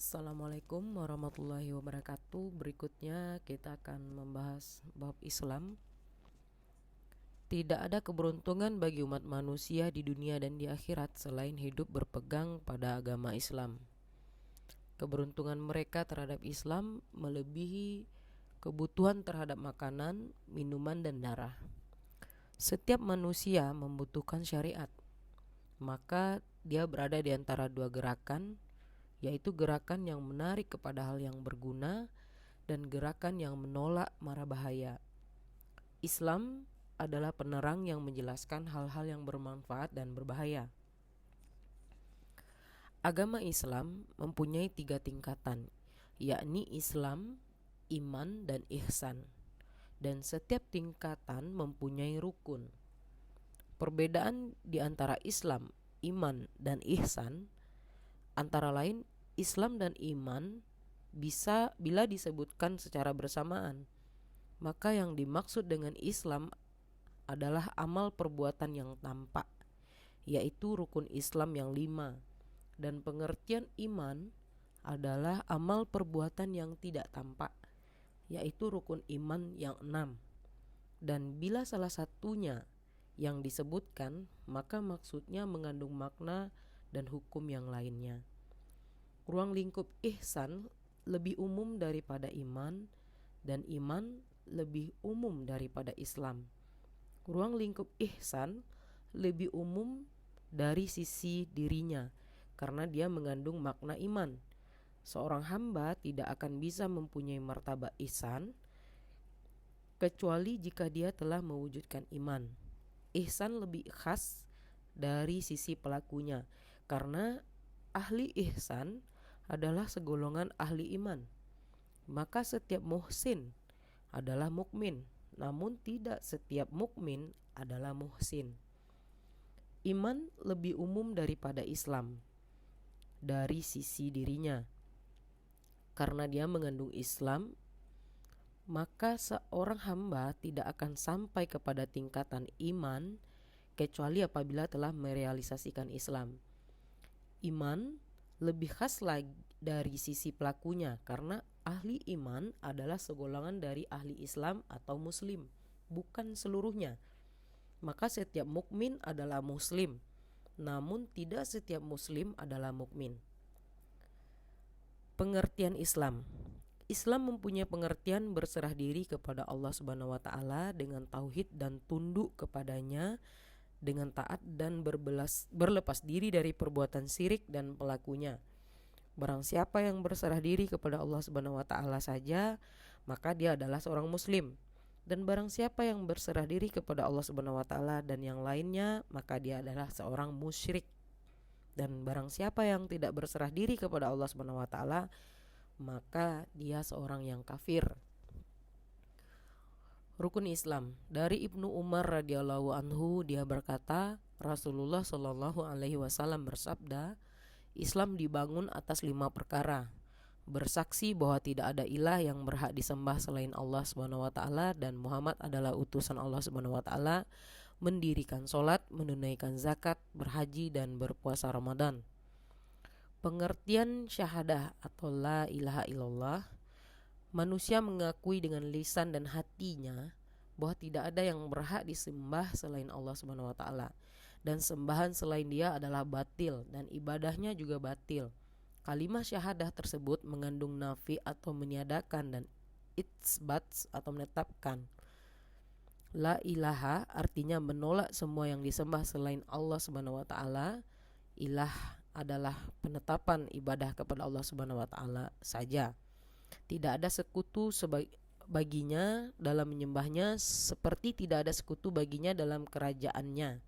Assalamualaikum warahmatullahi wabarakatuh. Berikutnya kita akan membahas bab Islam. Tidak ada keberuntungan bagi umat manusia di dunia dan di akhirat selain hidup berpegang pada agama Islam. Keberuntungan mereka terhadap Islam melebihi kebutuhan terhadap makanan, minuman, dan darah. Setiap manusia membutuhkan syariat, maka dia berada di antara dua gerakan, yaitu gerakan yang menarik kepada hal yang berguna dan gerakan yang menolak mara bahaya. Islam adalah penerang yang menjelaskan hal-hal yang bermanfaat dan berbahaya. Agama Islam mempunyai 3 tingkatan, yakni Islam, iman, dan ihsan. Dan setiap tingkatan mempunyai rukun. Perbedaan di antara Islam, iman, dan ihsan antara lain, Islam dan iman bisa bila disebutkan secara bersamaan, maka yang dimaksud dengan Islam adalah amal perbuatan yang tampak, yaitu rukun Islam yang 5, dan pengertian iman adalah amal perbuatan yang tidak tampak, yaitu rukun iman yang 6. Dan bila salah satunya yang disebutkan, maka maksudnya mengandung makna dan hukum yang lainnya. Ruang lingkup ihsan lebih umum daripada iman, dan iman lebih umum daripada Islam. Ruang lingkup ihsan lebih umum dari sisi dirinya karena dia mengandung makna iman. Seorang hamba tidak akan bisa mempunyai martabat ihsan kecuali jika dia telah mewujudkan iman. Ihsan lebih khas dari sisi pelakunya karena ahli ihsan adalah segolongan ahli iman. Maka setiap muhsin adalah mukmin, namun tidak setiap mukmin adalah muhsin. Iman lebih umum daripada Islam dari sisi dirinya. Karena dia mengandung Islam, maka seorang hamba tidak akan sampai kepada tingkatan iman kecuali apabila telah merealisasikan Islam. Iman lebih khas lagi dari sisi pelakunya karena ahli iman adalah segolongan dari ahli Islam atau muslim, bukan seluruhnya. Maka setiap mukmin adalah muslim, namun tidak setiap muslim adalah mukmin. Pengertian Islam. Islam mempunyai pengertian berserah diri kepada Allah Subhanahu wa taala dengan tauhid dan tunduk kepadanya dengan taat dan berlepas diri dari perbuatan syirik dan pelakunya. Barang siapa yang berserah diri kepada Allah Subhanahu wa taala saja, maka dia adalah seorang muslim. Dan barang siapa yang berserah diri kepada Allah Subhanahu wa taala dan yang lainnya, maka dia adalah seorang musyrik. Dan barang siapa yang tidak berserah diri kepada Allah Subhanahu wa taala, maka dia seorang yang kafir. Rukun Islam. Dari Ibnu Umar radhiyallahu anhu, dia berkata, Rasulullah shallallahu alaihi wasallam bersabda, Islam dibangun atas 5 perkara. Bersaksi bahwa tidak ada ilah yang berhak disembah selain Allah Subhanahu wa taala dan Muhammad adalah utusan Allah Subhanahu wa taala, mendirikan salat, menunaikan zakat, berhaji dan berpuasa Ramadan. Pengertian syahadah atau la ilaha illallah. Manusia mengakui dengan lisan dan hatinya bahwa tidak ada yang berhak disembah selain Allah Subhanahu wa taala, dan sembahan selain Dia adalah batil dan ibadahnya juga batil. Kalimat syahadah tersebut mengandung nafi atau meniadakan dan itsbat atau menetapkan. La ilaha artinya menolak semua yang disembah selain Allah Subhanahu wa taala. Ilah adalah penetapan ibadah kepada Allah Subhanahu wa taala saja. Tidak ada sekutu baginya dalam menyembahnya, seperti tidak ada sekutu baginya dalam kerajaannya.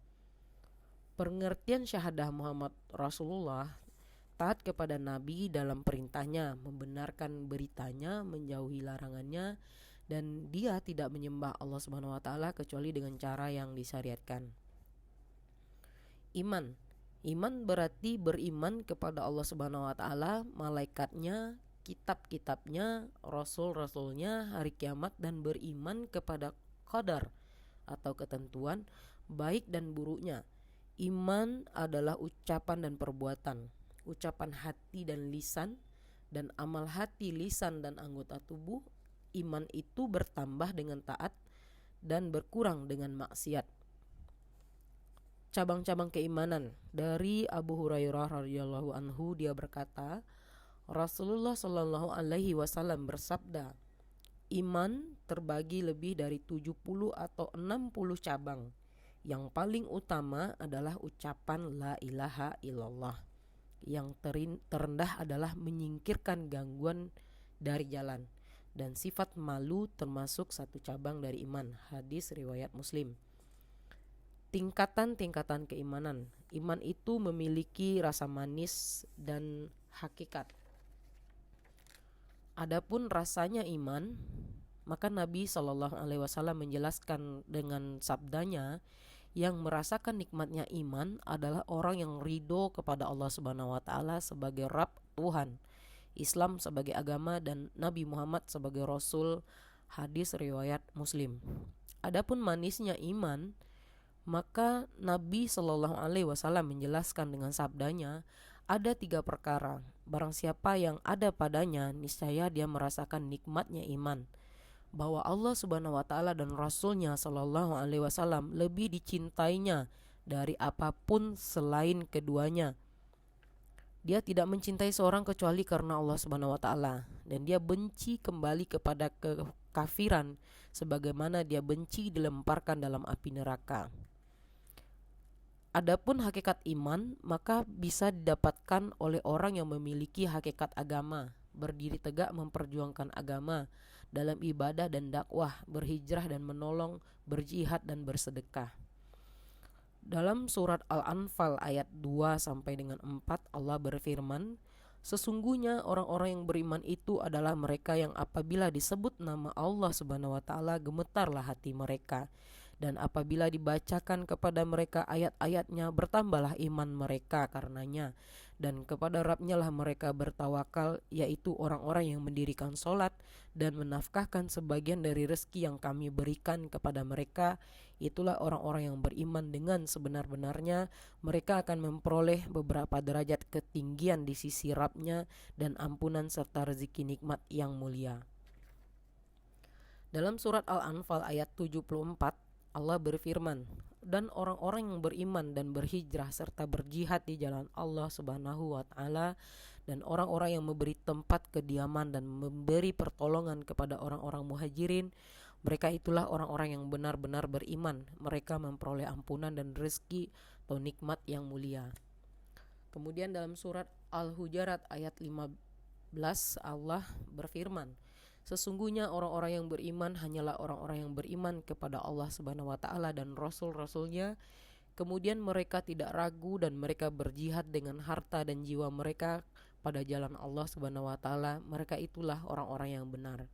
Pengertian syahadah Muhammad Rasulullah, taat kepada Nabi dalam perintahnya, membenarkan beritanya, menjauhi larangannya, dan dia tidak menyembah Allah Subhanahu wa taala kecuali dengan cara yang disyariatkan. Iman. Iman berarti beriman kepada Allah Subhanahu wa taala, malaikatnya, kitab-kitabnya, rasul-rasulnya, hari kiamat, dan beriman kepada qadar atau ketentuan baik dan buruknya. Iman adalah ucapan dan perbuatan, ucapan hati dan lisan, dan amal hati, lisan, dan anggota tubuh, iman itu bertambah dengan taat dan berkurang dengan maksiat. Cabang-cabang keimanan. Dari Abu Hurairah radhiyallahu anhu, dia berkata, Rasulullah Shallallahu alaihi wasallam bersabda, iman terbagi lebih dari 70 atau 60 cabang. Yang paling utama adalah ucapan la ilaha illallah. Yang terendah adalah menyingkirkan gangguan dari jalan. Dan sifat malu termasuk satu cabang dari iman. Hadis riwayat Muslim. Tingkatan-tingkatan keimanan. Iman itu memiliki rasa manis dan hakikat. Adapun rasanya iman, maka Nabi SAW menjelaskan dengan sabdanya, yang merasakan nikmatnya iman adalah orang yang ridho kepada Allah Subhanahu wa taala sebagai Rabb, Tuhan, Islam sebagai agama, dan Nabi Muhammad sebagai Rasul. Hadis riwayat Muslim. Adapun manisnya iman, maka Nabi SAW menjelaskan dengan sabdanya, ada 3 perkara. Barang siapa yang ada padanya, niscaya dia merasakan nikmatnya iman, bahwa Allah Subhanahu wa taala dan Rasulnya SAW lebih dicintainya dari apapun selain keduanya. Dia tidak mencintai seorang kecuali karena Allah Subhanahu wa taala, dan dia benci kembali kepada kekafiran sebagaimana dia benci dilemparkan dalam api neraka. Adapun hakikat iman, maka bisa didapatkan oleh orang yang memiliki hakikat agama, berdiri tegak memperjuangkan agama dalam ibadah dan dakwah, berhijrah dan menolong, berjihad dan bersedekah. Dalam surat Al-Anfal ayat 2 sampai dengan 4, Allah berfirman, sesungguhnya orang-orang yang beriman itu adalah mereka yang apabila disebut nama Allah Subhanahu wa taala gemetarlah hati mereka, dan apabila dibacakan kepada mereka ayat-ayatnya bertambahlah iman mereka karenanya, dan kepada Rabb-Nya lah mereka bertawakal, yaitu orang-orang yang mendirikan sholat dan menafkahkan sebagian dari rezeki yang kami berikan kepada mereka. Itulah orang-orang yang beriman dengan sebenar-benarnya. Mereka akan memperoleh beberapa derajat ketinggian di sisi Rabb-Nya dan ampunan serta rezeki nikmat yang mulia. Dalam surat Al-Anfal ayat 74, Allah berfirman, dan orang-orang yang beriman dan berhijrah serta berjihad di jalan Allah Subhanahu wa taala, dan orang-orang yang memberi tempat kediaman dan memberi pertolongan kepada orang-orang muhajirin, mereka itulah orang-orang yang benar-benar beriman. Mereka memperoleh ampunan dan rezeki atau nikmat yang mulia. Kemudian dalam surat Al-Hujurat ayat 15, Allah berfirman, sesungguhnya orang-orang yang beriman hanyalah orang-orang yang beriman kepada Allah Subhanahu wa taala dan Rasul-Rasulnya. Kemudian mereka tidak ragu dan mereka berjihad dengan harta dan jiwa mereka pada jalan Allah Subhanahu wa taala. Mereka itulah orang-orang yang benar.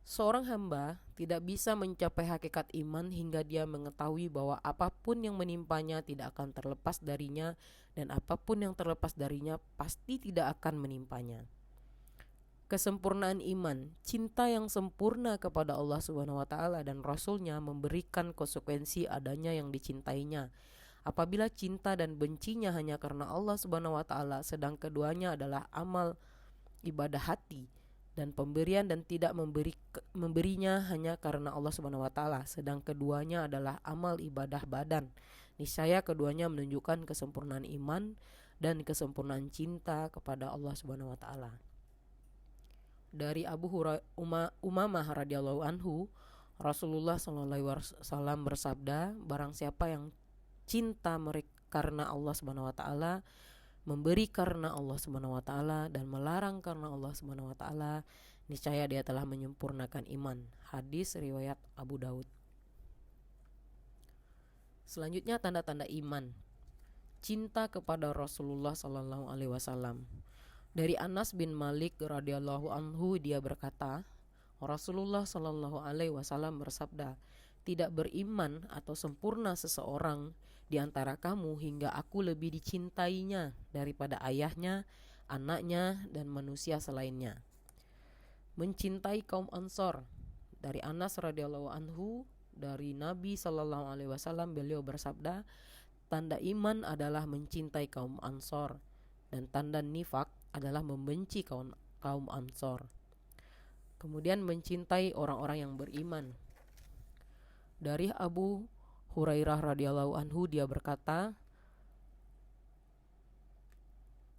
Seorang hamba tidak bisa mencapai hakikat iman hingga dia mengetahui bahwa apapun yang menimpanya tidak akan terlepas darinya, dan apapun yang terlepas darinya pasti tidak akan menimpanya. Kesempurnaan iman, cinta yang sempurna kepada Allah Subhanahu wa taala dan Rasulnya memberikan konsekuensi adanya yang dicintainya. Apabila cinta dan bencinya hanya karena Allah Subhanahu wa taala, sedang keduanya adalah amal ibadah hati dan pemberian, dan tidak memberinya hanya karena Allah Subhanahu wa taala, sedang keduanya adalah amal ibadah badan. Niscaya keduanya menunjukkan kesempurnaan iman dan kesempurnaan cinta kepada Allah Subhanahu wa taala. Dari Abu Umamah radhiyallahu anhu, Rasulullah SAW bersabda, barang siapa yang cinta karena Allah Subhanahu wa taala, memberi karena Allah Subhanahu wa taala, dan melarang karena Allah Subhanahu wa taala, niscaya dia telah menyempurnakan iman. Hadis riwayat Abu Daud. Selanjutnya tanda-tanda iman. Cinta kepada Rasulullah SAW. Dari Anas bin Malik radhiyallahu anhu, dia berkata, Rasulullah SAW bersabda, tidak beriman atau sempurna seseorang di antara kamu hingga aku lebih dicintainya daripada ayahnya, anaknya, dan manusia selainnya. Mencintai kaum Ansor. Dari Anas radhiyallahu anhu, dari Nabi SAW, beliau bersabda, tanda iman adalah mencintai kaum Ansor. dan tanda nifak adalah membenci kaum Ansor. Kemudian mencintai orang-orang yang beriman. Dari Abu Hurairah radhiyallahu anhu, dia berkata,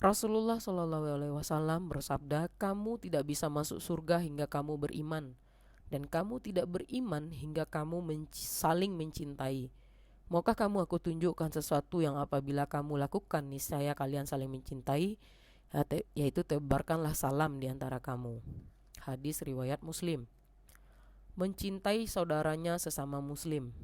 Rasulullah Shallallahu alaihi wasallam bersabda, "Kamu tidak bisa masuk surga hingga kamu beriman, dan kamu tidak beriman hingga kamu saling mencintai. Maukah kamu aku tunjukkan sesuatu yang apabila kamu lakukan niscaya kalian saling mencintai, yaitu tebarkanlah salam di antara kamu." Hadis riwayat Muslim. Mencintai saudaranya sesama muslim.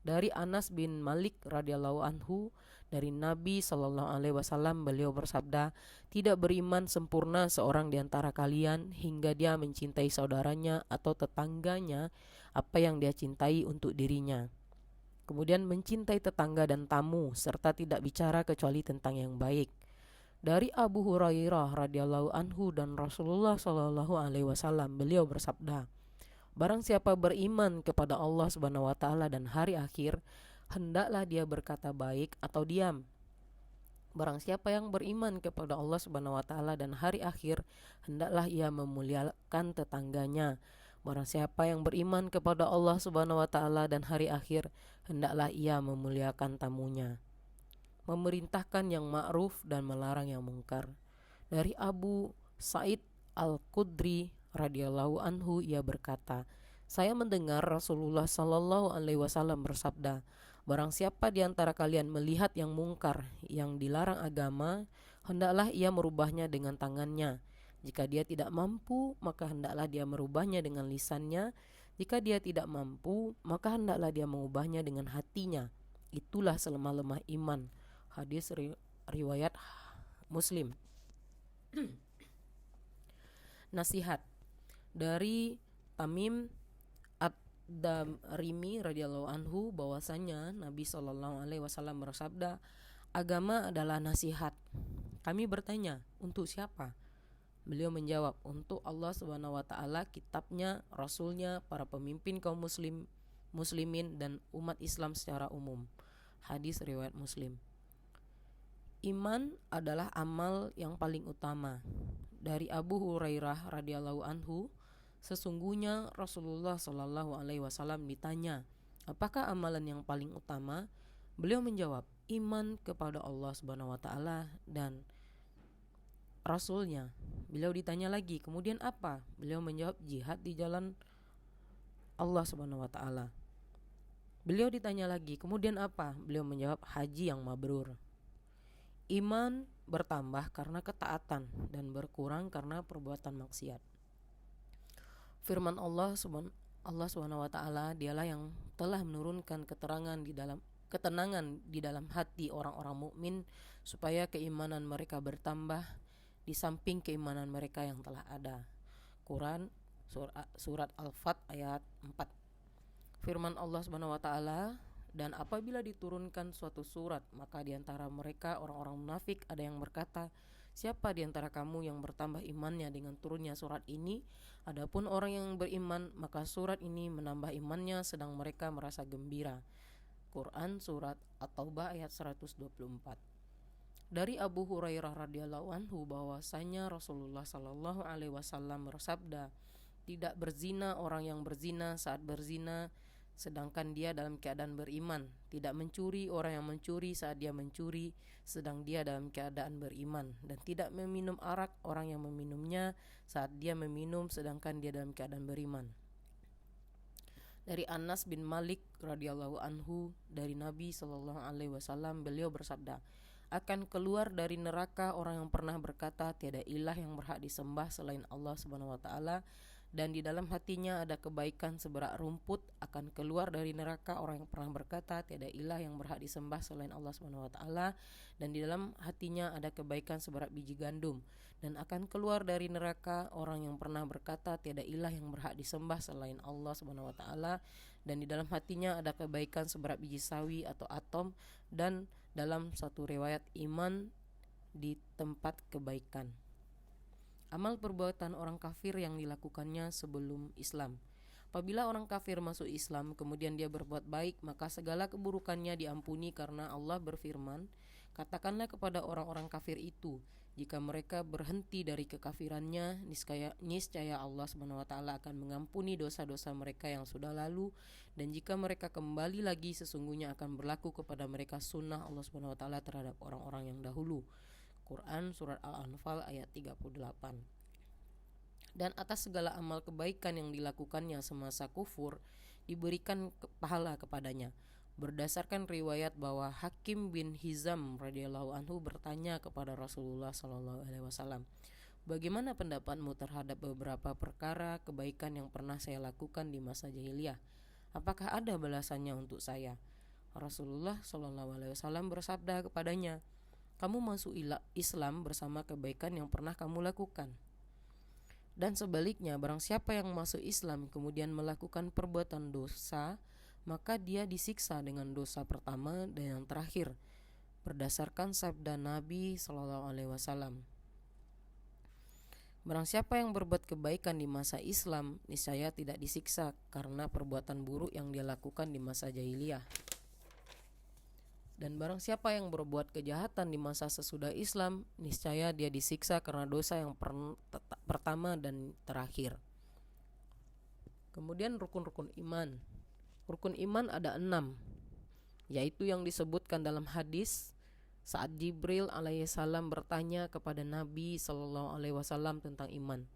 Dari Anas bin Malik radhiyallahu anhu, dari Nabi Shallallahu alaihi wasallam, beliau bersabda, "Tidak beriman sempurna seorang di antara kalian hingga dia mencintai saudaranya atau tetangganya apa yang dia cintai untuk dirinya." Kemudian mencintai tetangga dan tamu serta tidak bicara kecuali tentang yang baik. Dari Abu Hurairah radhiyallahu anhu dan Rasulullah Shallallahu alaihi wasallam, beliau bersabda, "Barang siapa beriman kepada Allah Subhanahu wa taala dan hari akhir, hendaklah dia berkata baik atau diam. Barang siapa yang beriman kepada Allah Subhanahu wa taala dan hari akhir, hendaklah ia memuliakan tetangganya. Barang siapa yang beriman kepada Allah Subhanahu wa taala dan hari akhir, hendaklah ia memuliakan tamunya." Memerintahkan yang ma'ruf dan melarang yang mungkar. Dari Abu Sa'id Al-Khudri radhiyallahu anhu, ia berkata, "Saya mendengar Rasulullah sallallahu alaihi wasallam bersabda, barang siapa di antara kalian melihat yang mungkar yang dilarang agama, hendaklah ia merubahnya dengan tangannya. Jika dia tidak mampu, maka hendaklah dia merubahnya dengan lisannya. Jika dia tidak mampu, maka hendaklah dia mengubahnya dengan hatinya. Itulah selemah-lemah iman." Hadis riwayat Muslim. Nasihat dari Tamim Ad-Darimi radhiyallahu anhu, bahwasanya Nabi Shallallahu alaihi wasallam bersabda, "Agama adalah nasihat." Kami bertanya, "Untuk siapa?" Beliau menjawab, "Untuk Allah Subhanahu wa taala, kitabnya, rasulnya, para pemimpin kaum muslimin dan umat Islam secara umum." Hadis riwayat Muslim. Iman adalah amal yang paling utama. Dari Abu Hurairah radhiyallahu anhu, sesungguhnya Rasulullah Shallallahu alaihi wasallam ditanya, "Apakah amalan yang paling utama?" Beliau menjawab, "Iman kepada Allah Subhanahu wa taala dan Rasulnya." Beliau ditanya lagi, "Kemudian apa?" Beliau menjawab, "Jihad di jalan Allah Subhanahu wa taala." Beliau ditanya lagi, "Kemudian apa?" Beliau menjawab, "Haji yang mabrur." Iman bertambah karena ketaatan dan berkurang karena perbuatan maksiat. Firman Allah Subhanahu wa taala, dialah yang telah menurunkan ketenangan di dalam hati orang-orang mukmin supaya keimanan mereka bertambah di samping keimanan mereka yang telah ada. Quran surat Al-Fat ayat 4. Firman Allah Subhanahu wa taala, "Dan apabila diturunkan suatu surat, maka di antara mereka orang-orang munafik ada yang berkata, 'Siapa di antara kamu yang bertambah imannya dengan turunnya surat ini?' Adapun orang yang beriman, maka surat ini menambah imannya sedang mereka merasa gembira." Quran surat At-Taubah ayat 124. Dari Abu Hurairah radhiyallahu anhu, bahwasanya Rasulullah sallallahu alaihi wasallam bersabda, "Tidak berzina orang yang berzina saat berzina sedangkan dia dalam keadaan beriman. Tidak mencuri orang yang mencuri saat dia mencuri sedang dia dalam keadaan beriman. Dan tidak meminum arak orang yang meminumnya saat dia meminum sedangkan dia dalam keadaan beriman." Dari Anas bin Malik radhiyallahu anhu, dari Nabi sallallahu alaihi wasallam, beliau bersabda, "Akan keluar dari neraka orang yang pernah berkata, tiada ilah yang berhak disembah selain Allah Subhanahu wa taala, dan di dalam hatinya ada kebaikan seberat rumput. Akan keluar dari neraka orang yang pernah berkata, tiada ilah yang berhak disembah selain Allah Subhanahu wa taala, dan di dalam hatinya ada kebaikan seberat biji gandum. Dan akan keluar dari neraka orang yang pernah berkata, tiada ilah yang berhak disembah selain Allah Subhanahu wa taala, dan di dalam hatinya ada kebaikan seberat biji sawi atau atom, dan dalam satu riwayat iman di tempat kebaikan." Amal perbuatan orang kafir yang dilakukannya sebelum Islam. Apabila orang kafir masuk Islam kemudian dia berbuat baik, maka segala keburukannya diampuni karena Allah berfirman, "Katakanlah kepada orang-orang kafir itu, Jika mereka berhenti dari kekafirannya, niscaya Allah Subhanahu wa taala akan mengampuni dosa-dosa mereka yang sudah lalu, dan jika mereka kembali lagi, sesungguhnya akan berlaku kepada mereka sunnah Allah Subhanahu wa taala terhadap orang-orang yang dahulu. Quran surat Al-Anfal ayat 38. Dan atas segala amal kebaikan yang dilakukannya semasa kufur, diberikan pahala kepadanya. Berdasarkan riwayat bahwa Hakim bin Hizam radhiyallahu anhu bertanya kepada Rasulullah sallallahu alaihi wasallam, "Bagaimana pendapatmu terhadap beberapa perkara kebaikan yang pernah saya lakukan di masa jahiliyah? Apakah ada balasannya untuk saya?" Rasulullah sallallahu alaihi wasallam bersabda kepadanya, "Kamu masuk Islam bersama kebaikan yang pernah kamu lakukan. Dan sebaliknya, barang siapa yang masuk Islam kemudian melakukan perbuatan dosa, maka dia disiksa dengan dosa pertama dan yang terakhir, berdasarkan sabda Nabi Shallallahu Alaihi Wasallam. Barang siapa yang berbuat kebaikan di masa Islam, niscaya tidak disiksa karena perbuatan buruk yang dia lakukan di masa jahiliyah. Dan barang siapa yang berbuat kejahatan di masa sesudah Islam, niscaya dia disiksa karena dosa yang pertama dan terakhir." Kemudian rukun-rukun iman. Rukun iman ada 6, yaitu yang disebutkan dalam hadis saat Jibril alaihissalam bertanya kepada Nabi sallallahu alaihi wasallam tentang iman.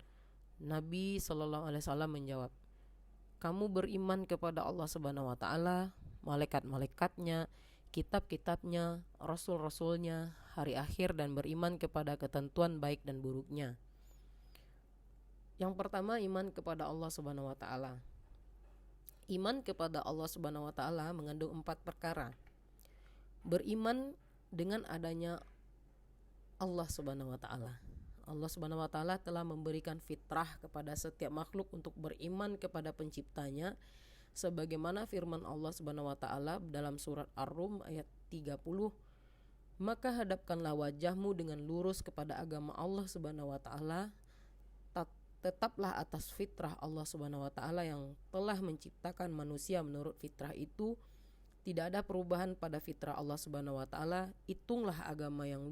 Nabi sallallahu alaihi wasallam menjawab, "Kamu beriman kepada Allah Subhanahu wa taala, malaikat-malaikatnya, kitab-kitabnya, rasul-rasulnya, hari akhir, dan beriman kepada ketentuan baik dan buruknya." Yang pertama, iman kepada Allah Subhanahu wa taala. Iman kepada Allah Subhanahu wa taala mengandung 4 perkara. Beriman dengan adanya Allah Subhanahu wa taala. Allah Subhanahu wa taala telah memberikan fitrah kepada setiap makhluk untuk beriman kepada penciptanya, sebagaimana firman Allah Subhanahu wa taala dalam surat Ar-Rum ayat 30, "Maka hadapkanlah wajahmu dengan lurus kepada agama Allah Subhanahu wa taala, tetaplah atas fitrah Allah Subhanahu wa taala yang telah menciptakan manusia menurut fitrah itu, tidak ada perubahan pada fitrah Allah Subhanahu wa taala. Itulah agama yang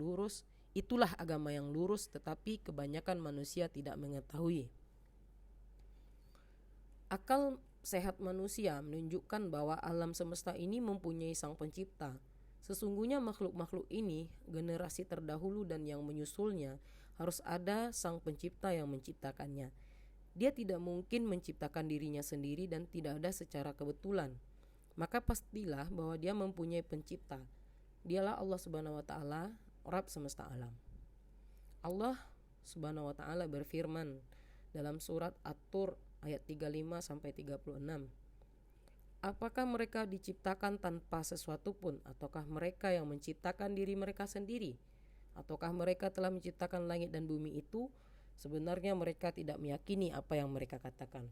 lurus, tetapi kebanyakan manusia tidak mengetahui." Akal sehat manusia menunjukkan bahwa alam semesta ini mempunyai sang pencipta. Sesungguhnya makhluk-makhluk ini, generasi terdahulu dan yang menyusulnya, harus ada sang pencipta yang menciptakannya. Dia tidak mungkin menciptakan dirinya sendiri dan tidak ada secara kebetulan. Maka pastilah bahwa dia mempunyai pencipta. Dialah Allah Subhanahu wa taala, Rabb semesta alam. Allah Subhanahu wa taala berfirman dalam surat At-Tur ayat 35 sampai 36. "Apakah mereka diciptakan tanpa sesuatu pun, ataukah mereka yang menciptakan diri mereka sendiri? Ataukah mereka telah menciptakan langit dan bumi itu? Sebenarnya mereka tidak meyakini apa yang mereka katakan."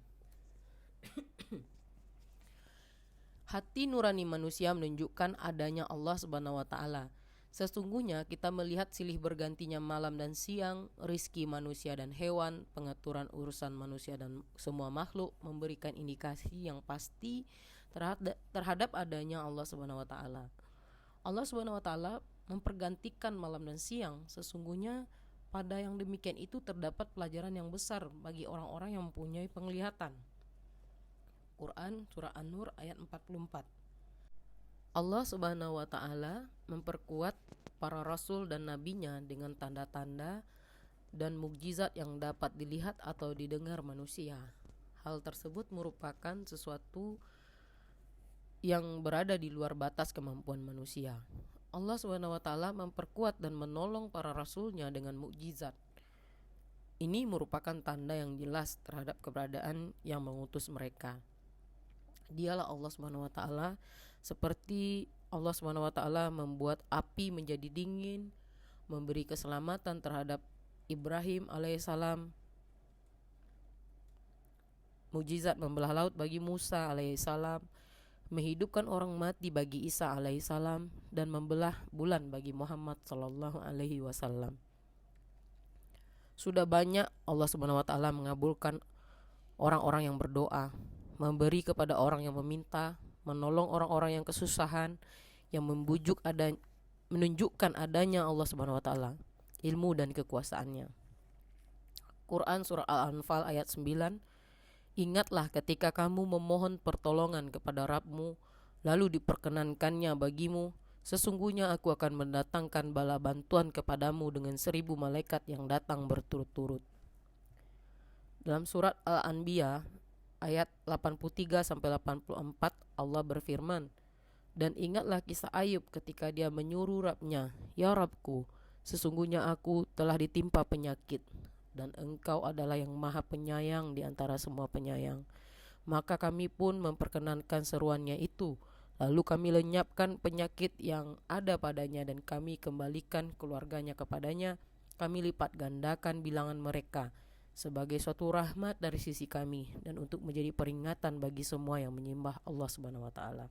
Hati nurani manusia menunjukkan adanya Allah Subhanahu wa taala. Sesungguhnya kita melihat silih bergantinya malam dan siang, rizki manusia dan hewan, pengaturan urusan manusia dan semua makhluk memberikan indikasi yang pasti terhadap adanya Allah Subhanahu wa taala. Allah Subhanahu wa taala mempergantikan malam dan siang. Sesungguhnya pada yang demikian itu terdapat pelajaran yang besar bagi orang-orang yang mempunyai penglihatan. Quran surah An-Nur ayat 44. Allah Subhanahu wa taala memperkuat para rasul dan nabinya dengan tanda-tanda dan mukjizat yang dapat dilihat atau didengar manusia. Hal tersebut merupakan sesuatu yang berada di luar batas kemampuan manusia. Allah Subhanahu wa taala memperkuat dan menolong para rasulnya dengan mukjizat. Ini merupakan tanda yang jelas terhadap keberadaan yang mengutus mereka. Dialah Allah Subhanahu wa taala, seperti Allah Subhanahu wa taala membuat api menjadi dingin, memberi keselamatan terhadap Ibrahim alaihissalam, mukjizat membelah laut bagi Musa alaihissalam, menghidupkan orang mati bagi Isa alaihissalam, dan membelah bulan bagi Muhammad sallallahu alaihi wasallam. Sudah banyak Allah Subhanahu wa taala mengabulkan orang-orang yang berdoa, memberi kepada orang yang meminta, menolong orang-orang yang kesusahan, yang menunjukkan adanya Allah Subhanahu wa taala. ilmu dan kekuasaannya. Quran surah Al-Anfal ayat 9, ingatlah ketika kamu memohon pertolongan kepada Rabbmu, lalu diperkenankannya bagimu, sesungguhnya aku akan mendatangkan bala bantuan kepadamu dengan 1000 malaikat yang datang berturut-turut. Dalam surat Al-Anbiya ayat 83-84 Allah berfirman, dan ingatlah kisah Ayub ketika dia menyuruh Rabbnya, ya Rabbku, sesungguhnya aku telah ditimpa penyakit, dan engkau adalah yang maha penyayang di antara semua penyayang. Maka kami pun memperkenankan seruannya itu, lalu kami lenyapkan penyakit yang ada padanya dan kami kembalikan keluarganya kepadanya. Kami lipat gandakan bilangan mereka sebagai suatu rahmat dari sisi kami dan untuk menjadi peringatan bagi semua yang menyembah Allah Subhanahu wa taala.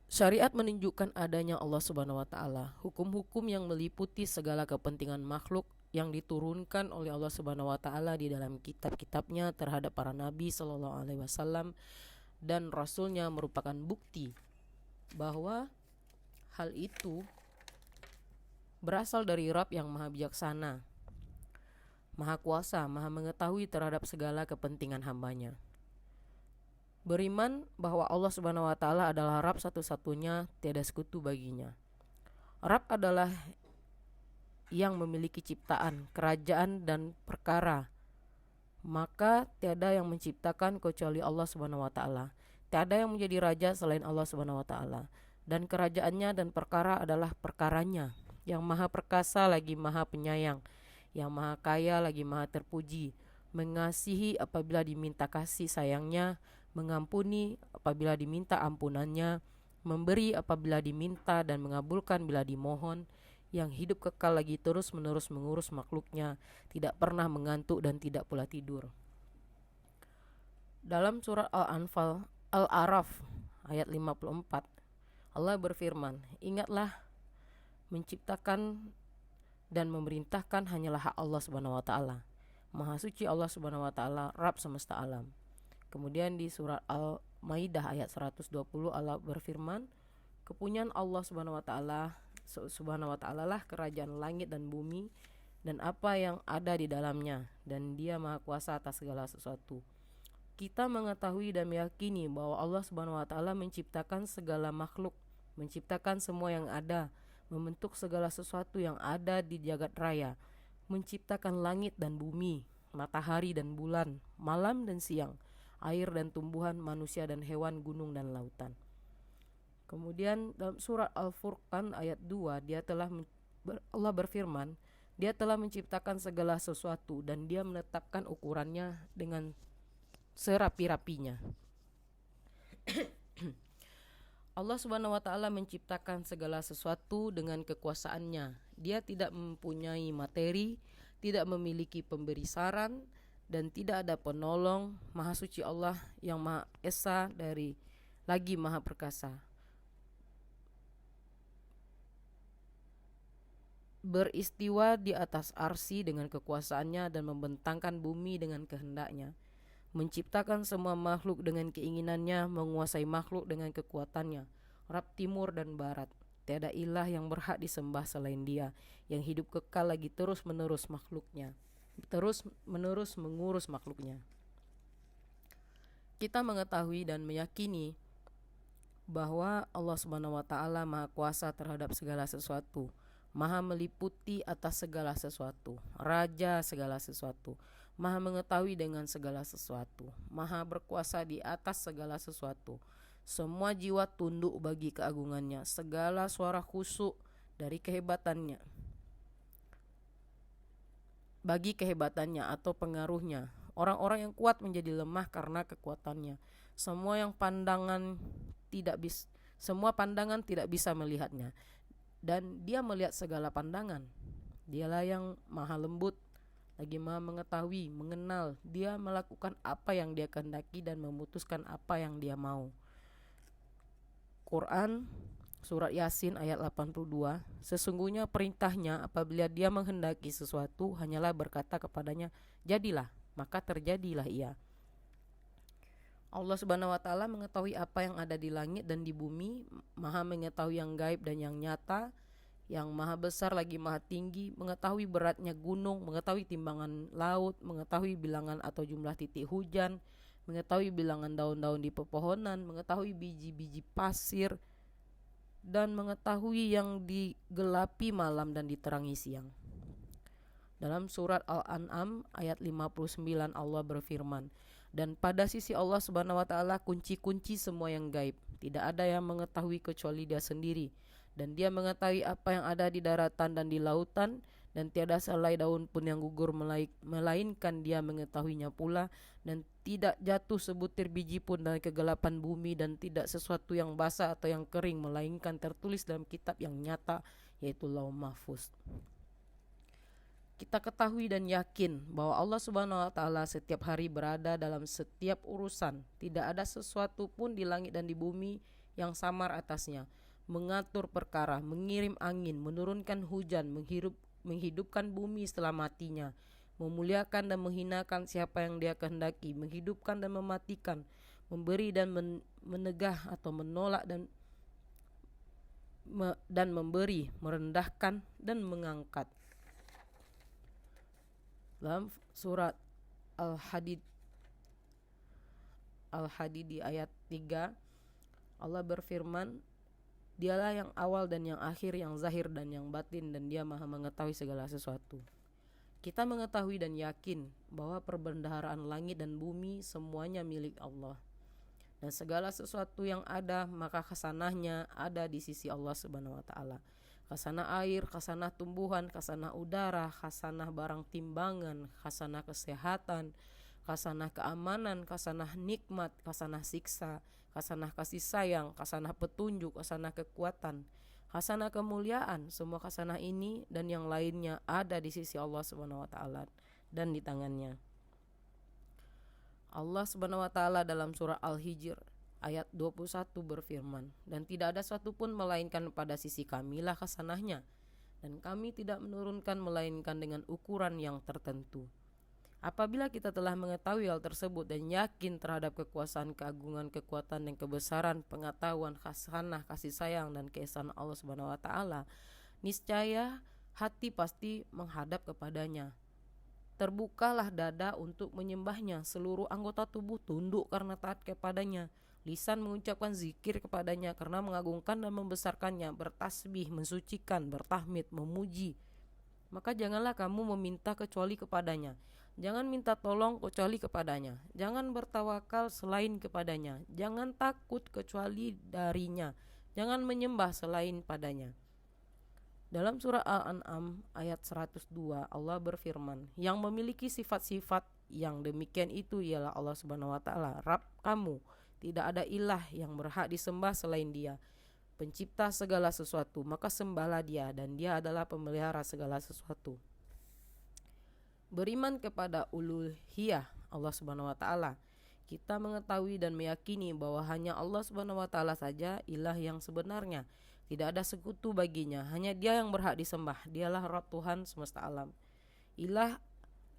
Syariat menunjukkan adanya Allah Subhanahu wa taala, hukum-hukum yang meliputi segala kepentingan makhluk yang diturunkan oleh Allah Subhanahu wa taala di dalam kitab-kitabnya terhadap para nabi sallallahu alaihi wasallam dan rasulnya merupakan bukti bahwa hal itu berasal dari Rabb yang maha bijaksana, maha kuasa, maha mengetahui terhadap segala kepentingan hambanya. Beriman bahwa Allah Subhanahu wa taala adalah Rabb satu-satunya, tiada sekutu baginya. Rabb adalah yang memiliki ciptaan, kerajaan dan perkara. Maka tiada yang menciptakan kecuali Allah Subhanahu wa taala. Tiada yang menjadi raja selain Allah Subhanahu wa taala. Dan kerajaannya dan perkara adalah perkaranya, yang maha perkasa lagi maha penyayang, yang maha kaya lagi maha terpuji, mengasihi apabila diminta kasih sayangnya, mengampuni apabila diminta ampunannya, memberi apabila diminta dan mengabulkan bila dimohon, yang hidup kekal lagi terus-menerus mengurus makhluknya, tidak pernah mengantuk dan tidak pula tidur. Dalam surat Al-A'raf ayat 54, Allah berfirman, ingatlah menciptakan dan memerintahkan hanyalah hak Allah Subhanahu wa taala. Maha suci Allah Subhanahu wa taala, Rabb semesta alam. Kemudian di surat Al-Maidah ayat 120 Allah berfirman, kepunyaan Allah Subhanahu wa taala lah kerajaan langit dan bumi dan apa yang ada di dalamnya, dan Dia maha kuasa atas segala sesuatu. Kita mengetahui dan meyakini bahwa Allah Subhanahu wa taala menciptakan segala makhluk, menciptakan semua yang ada, membentuk segala sesuatu yang ada di jagat raya, menciptakan langit dan bumi, matahari dan bulan, malam dan siang, air dan tumbuhan, manusia dan hewan, gunung dan lautan. Kemudian dalam surat Al-Furqan ayat 2, Allah berfirman, Dia telah menciptakan segala sesuatu dan Dia menetapkan ukurannya dengan serapi-rapinya. Allah Subhanahu wa taala menciptakan segala sesuatu dengan kekuasaannya. Dia tidak mempunyai materi, tidak memiliki pemberi saran, dan tidak ada penolong. Maha suci Allah yang maha esa dari lagi maha perkasa. Beristiwa di atas arsy dengan kekuasaannya dan membentangkan bumi dengan kehendaknya, menciptakan semua makhluk dengan keinginannya, menguasai makhluk dengan kekuatannya. Rabb timur dan barat, tiada ilah yang berhak disembah selain Dia, yang hidup kekal lagi terus-menerus mengurus makhluknya. Kita mengetahui dan meyakini bahwa Allah Subhanahu wa taala maha kuasa terhadap segala sesuatu, maha meliputi atas segala sesuatu, raja segala sesuatu, maha mengetahui dengan segala sesuatu, maha berkuasa di atas segala sesuatu. Semua jiwa tunduk bagi keagungannya, segala suara khusyuk dari kehebatannya, bagi kehebatannya atau pengaruhnya. Orang-orang yang kuat menjadi lemah karena kekuatannya. Semua pandangan tidak bisa melihatnya, dan Dia melihat segala pandangan. Dialah yang maha lembut, lagi maha mengetahui, mengenal. Dia melakukan apa yang Dia kehendaki dan memutuskan apa yang Dia mau. Quran Surat Yasin ayat 82, sesungguhnya perintahnya apabila Dia menghendaki sesuatu hanyalah berkata kepadanya, jadilah, maka terjadilah ia. Allah Subhanahu wa taala mengetahui apa yang ada di langit dan di bumi, Maha mengetahui yang gaib dan yang nyata, yang maha besar lagi maha tinggi, mengetahui beratnya gunung, mengetahui timbangan laut, mengetahui bilangan atau jumlah titik hujan, mengetahui bilangan daun-daun di pepohonan, mengetahui biji-biji pasir, dan mengetahui yang digelapi malam dan diterangi siang. Dalam surat Al-An'am ayat 59 Allah berfirman, dan pada sisi Allah Subhanahu wa taala kunci-kunci semua yang gaib. Tidak ada yang mengetahui kecuali Dia sendiri. Dan Dia mengetahui apa yang ada di daratan dan di lautan, dan tiada selai daun pun yang gugur melainkan Dia mengetahuinya pula, dan tidak jatuh sebutir biji pun dalam kegelapan bumi, dan tidak sesuatu yang basah atau yang kering melainkan tertulis dalam kitab yang nyata, yaitu Lauh Mahfuz. Kita ketahui dan yakin bahwa Allah Subhanahu wa taala setiap hari berada dalam setiap urusan. Tidak ada sesuatu pun di langit dan di bumi yang samar atasnya. Mengatur perkara, mengirim angin, menurunkan hujan, menghidupkan bumi setelah matinya, memuliakan dan menghinakan siapa yang Dia kehendaki, menghidupkan dan mematikan, memberi dan menegah atau menolak dan memberi, merendahkan dan mengangkat. Dalam surat Al-Hadid di ayat 3 Allah berfirman, Dialah yang awal dan yang akhir, yang zahir dan yang batin, dan Dia maha mengetahui segala sesuatu. Kita mengetahui dan yakin bahwa perbendaharaan langit dan bumi semuanya milik Allah, dan segala sesuatu yang ada maka khasanahnya ada di sisi Allah Subhanahu wa taala. Khasanah air, khasanah tumbuhan, khasanah udara, khasanah barang timbangan, khasanah kesehatan, khasanah keamanan, khasanah nikmat, khasanah siksa, khasanah kasih sayang, khasanah petunjuk, khasanah kekuatan, khasanah kemuliaan. Semua khasanah ini dan yang lainnya ada di sisi Allah Subhanahu wa taala dan di tangannya. Allah Subhanahu wa taala dalam surah Al-Hijr ayat 21 berfirman, dan tidak ada suatu pun melainkan pada sisi kamilah khasanahnya, dan kami tidak menurunkan melainkan dengan ukuran yang tertentu. Apabila kita telah mengetahui hal tersebut dan yakin terhadap kekuasaan, keagungan, kekuatan dan kebesaran, pengetahuan, khasanah, kasih sayang dan keesaan Allah Subhanahu wa taala, niscaya hati pasti menghadap kepadanya. Terbukalah dada untuk menyembahnya, seluruh anggota tubuh tunduk karena taat kepadanya. Lisan mengucapkan zikir kepadanya karena mengagungkan dan membesarkannya, bertasbih, mensucikan, bertahmid, memuji. Maka janganlah kamu meminta kecuali kepadanya. Jangan minta tolong kecuali kepadanya. Jangan bertawakal selain kepadanya. Jangan takut kecuali darinya. Jangan menyembah selain padanya. Dalam surah Al-An'am ayat 102 Allah berfirman, yang memiliki sifat-sifat yang demikian itu ialah Allah Subhanahu wa taala, Rabb kamu. Tidak ada ilah yang berhak disembah selain Dia, pencipta segala sesuatu, maka sembahlah Dia, dan Dia adalah pemelihara segala sesuatu. Beriman kepada uluhiyah Allah Subhanahu wa taala. Kita mengetahui dan meyakini bahwa hanya Allah Subhanahu wa taala saja ilah yang sebenarnya. Tidak ada sekutu baginya, hanya Dia yang berhak disembah. Dialah Rabb Tuhan semesta alam, ilah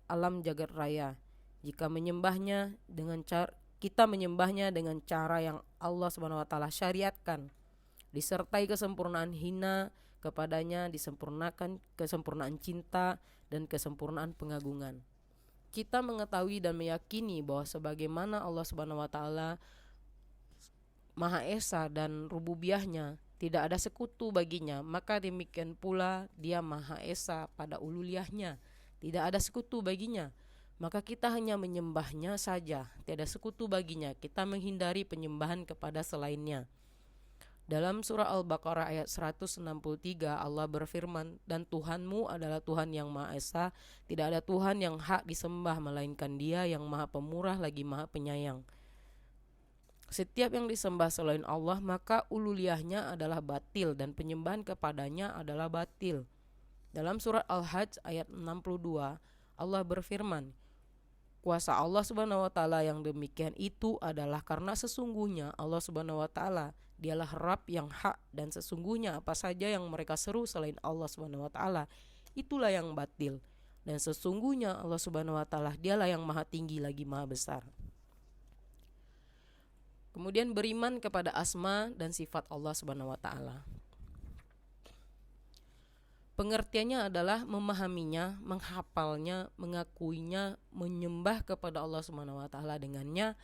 alam jagat raya. Jika menyembahnya dengan kita menyembahnya dengan cara yang Allah Subhanahu wa taala syariatkan, disertai kesempurnaan hina kepadanya, disempurnakan kesempurnaan cinta dan kesempurnaan pengagungan. Kita mengetahui dan meyakini bahwa sebagaimana Allah Subhanahu wa taala Maha Esa dan rububiyahnya tidak ada sekutu baginya, maka demikian pula Dia Maha Esa pada uluhiyahnya, tidak ada sekutu baginya. Maka kita hanya menyembahnya saja, tiada sekutu baginya. Kita menghindari penyembahan kepada selainnya. Dalam surah Al-Baqarah ayat 163 Allah berfirman, dan Tuhanmu adalah Tuhan yang Maha Esa, tidak ada Tuhan yang hak disembah melainkan Dia yang Maha Pemurah lagi Maha Penyayang. Setiap yang disembah selain Allah maka uluhiyahnya adalah batil dan penyembahan kepadanya adalah batil. Dalam surat Al-Hajj ayat 62 Allah berfirman, kuasa Allah Subhanahu wa taala yang demikian itu adalah karena sesungguhnya Allah Subhanahu wa taala Dialah Rabb yang hak, dan sesungguhnya apa saja yang mereka seru selain Allah Subhanahu wa taala itulah yang batil, dan sesungguhnya Allah Subhanahu wa taala Dialah yang Maha Tinggi lagi Maha Besar. Kemudian beriman kepada asma dan sifat Allah Subhanahu wa taala. Pengertiannya adalah memahaminya, menghafalnya, mengakuinya, menyembah kepada Allah Subhanahu wa taala dengannya,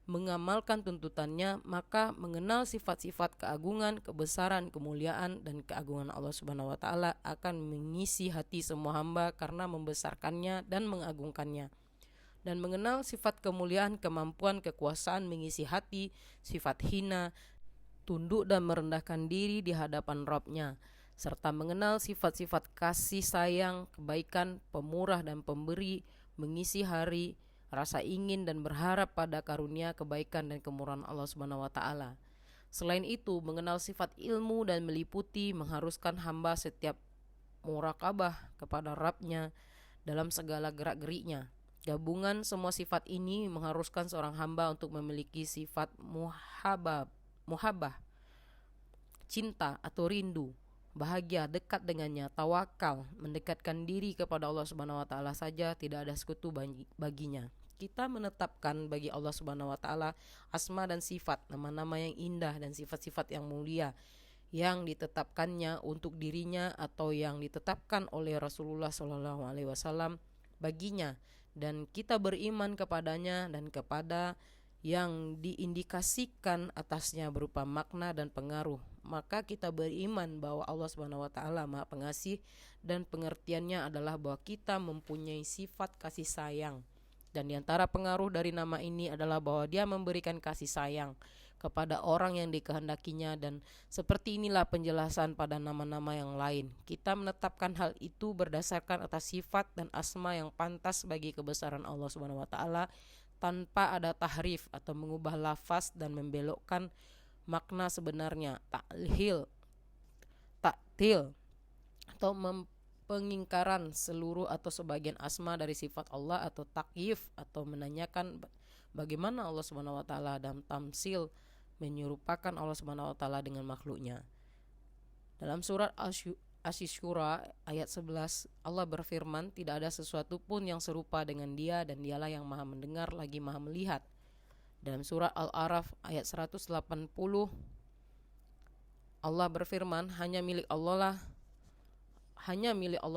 mengamalkan tuntutannya, maka mengenal sifat-sifat keagungan, kebesaran, kemuliaan dan keagungan Allah Subhanahu wa taala akan mengisi hati semua hamba karena membesarkannya dan mengagungkannya. Dan mengenal sifat kemuliaan, kemampuan, kekuasaan mengisi hati, sifat hina, tunduk dan merendahkan diri di hadapan Rabb-Nya, serta mengenal sifat-sifat kasih sayang, kebaikan, pemurah dan pemberi, mengisi hari, rasa ingin dan berharap pada karunia, kebaikan dan kemurahan Allah Subhanahu wa taala. Selain itu, mengenal sifat ilmu dan meliputi mengharuskan hamba setiap murakabah kepada Rabb-Nya dalam segala gerak-geriknya. Gabungan semua sifat ini mengharuskan seorang hamba untuk memiliki sifat muhabah, cinta atau rindu, bahagia, dekat dengannya, tawakal, mendekatkan diri kepada Allah Subhanahu wa taala saja, tidak ada sekutu baginya. Kita menetapkan bagi Allah Subhanahu wa taala asma dan sifat, nama-nama yang indah dan sifat-sifat yang mulia yang ditetapkannya untuk dirinya atau yang ditetapkan oleh Rasulullah SAW baginya, dan kita beriman kepadanya dan kepada yang diindikasikan atasnya berupa makna dan pengaruh. Maka kita beriman bahwa Allah Subhanahu wa taala Maha Pengasih, dan pengertiannya adalah bahwa kita mempunyai sifat kasih sayang. Dan diantara pengaruh dari nama ini adalah bahwa Dia memberikan kasih sayang kepada orang yang dikehendakinya, dan seperti inilah penjelasan pada nama-nama yang lain. Kita menetapkan hal itu berdasarkan atas sifat dan asma yang pantas bagi kebesaran Allah Subhanahu wa taala, tanpa ada tahrif atau mengubah lafaz dan membelokkan makna sebenarnya, ta'til atau pengingkaran seluruh atau sebagian asma dari sifat Allah, atau takyif atau menanyakan bagaimana Allah Subhanahu wa taala, dan tamsil menyerupakan Allah Subhanahu wa taala dengan makhluknya. Dalam surat Asy-Syura ayat 11, Allah berfirman, tidak ada sesuatu pun yang serupa dengan Dia, dan Dialah yang Maha mendengar lagi Maha melihat. Dalam surat Al-A'raf ayat 180, Allah berfirman, hanya milik Allah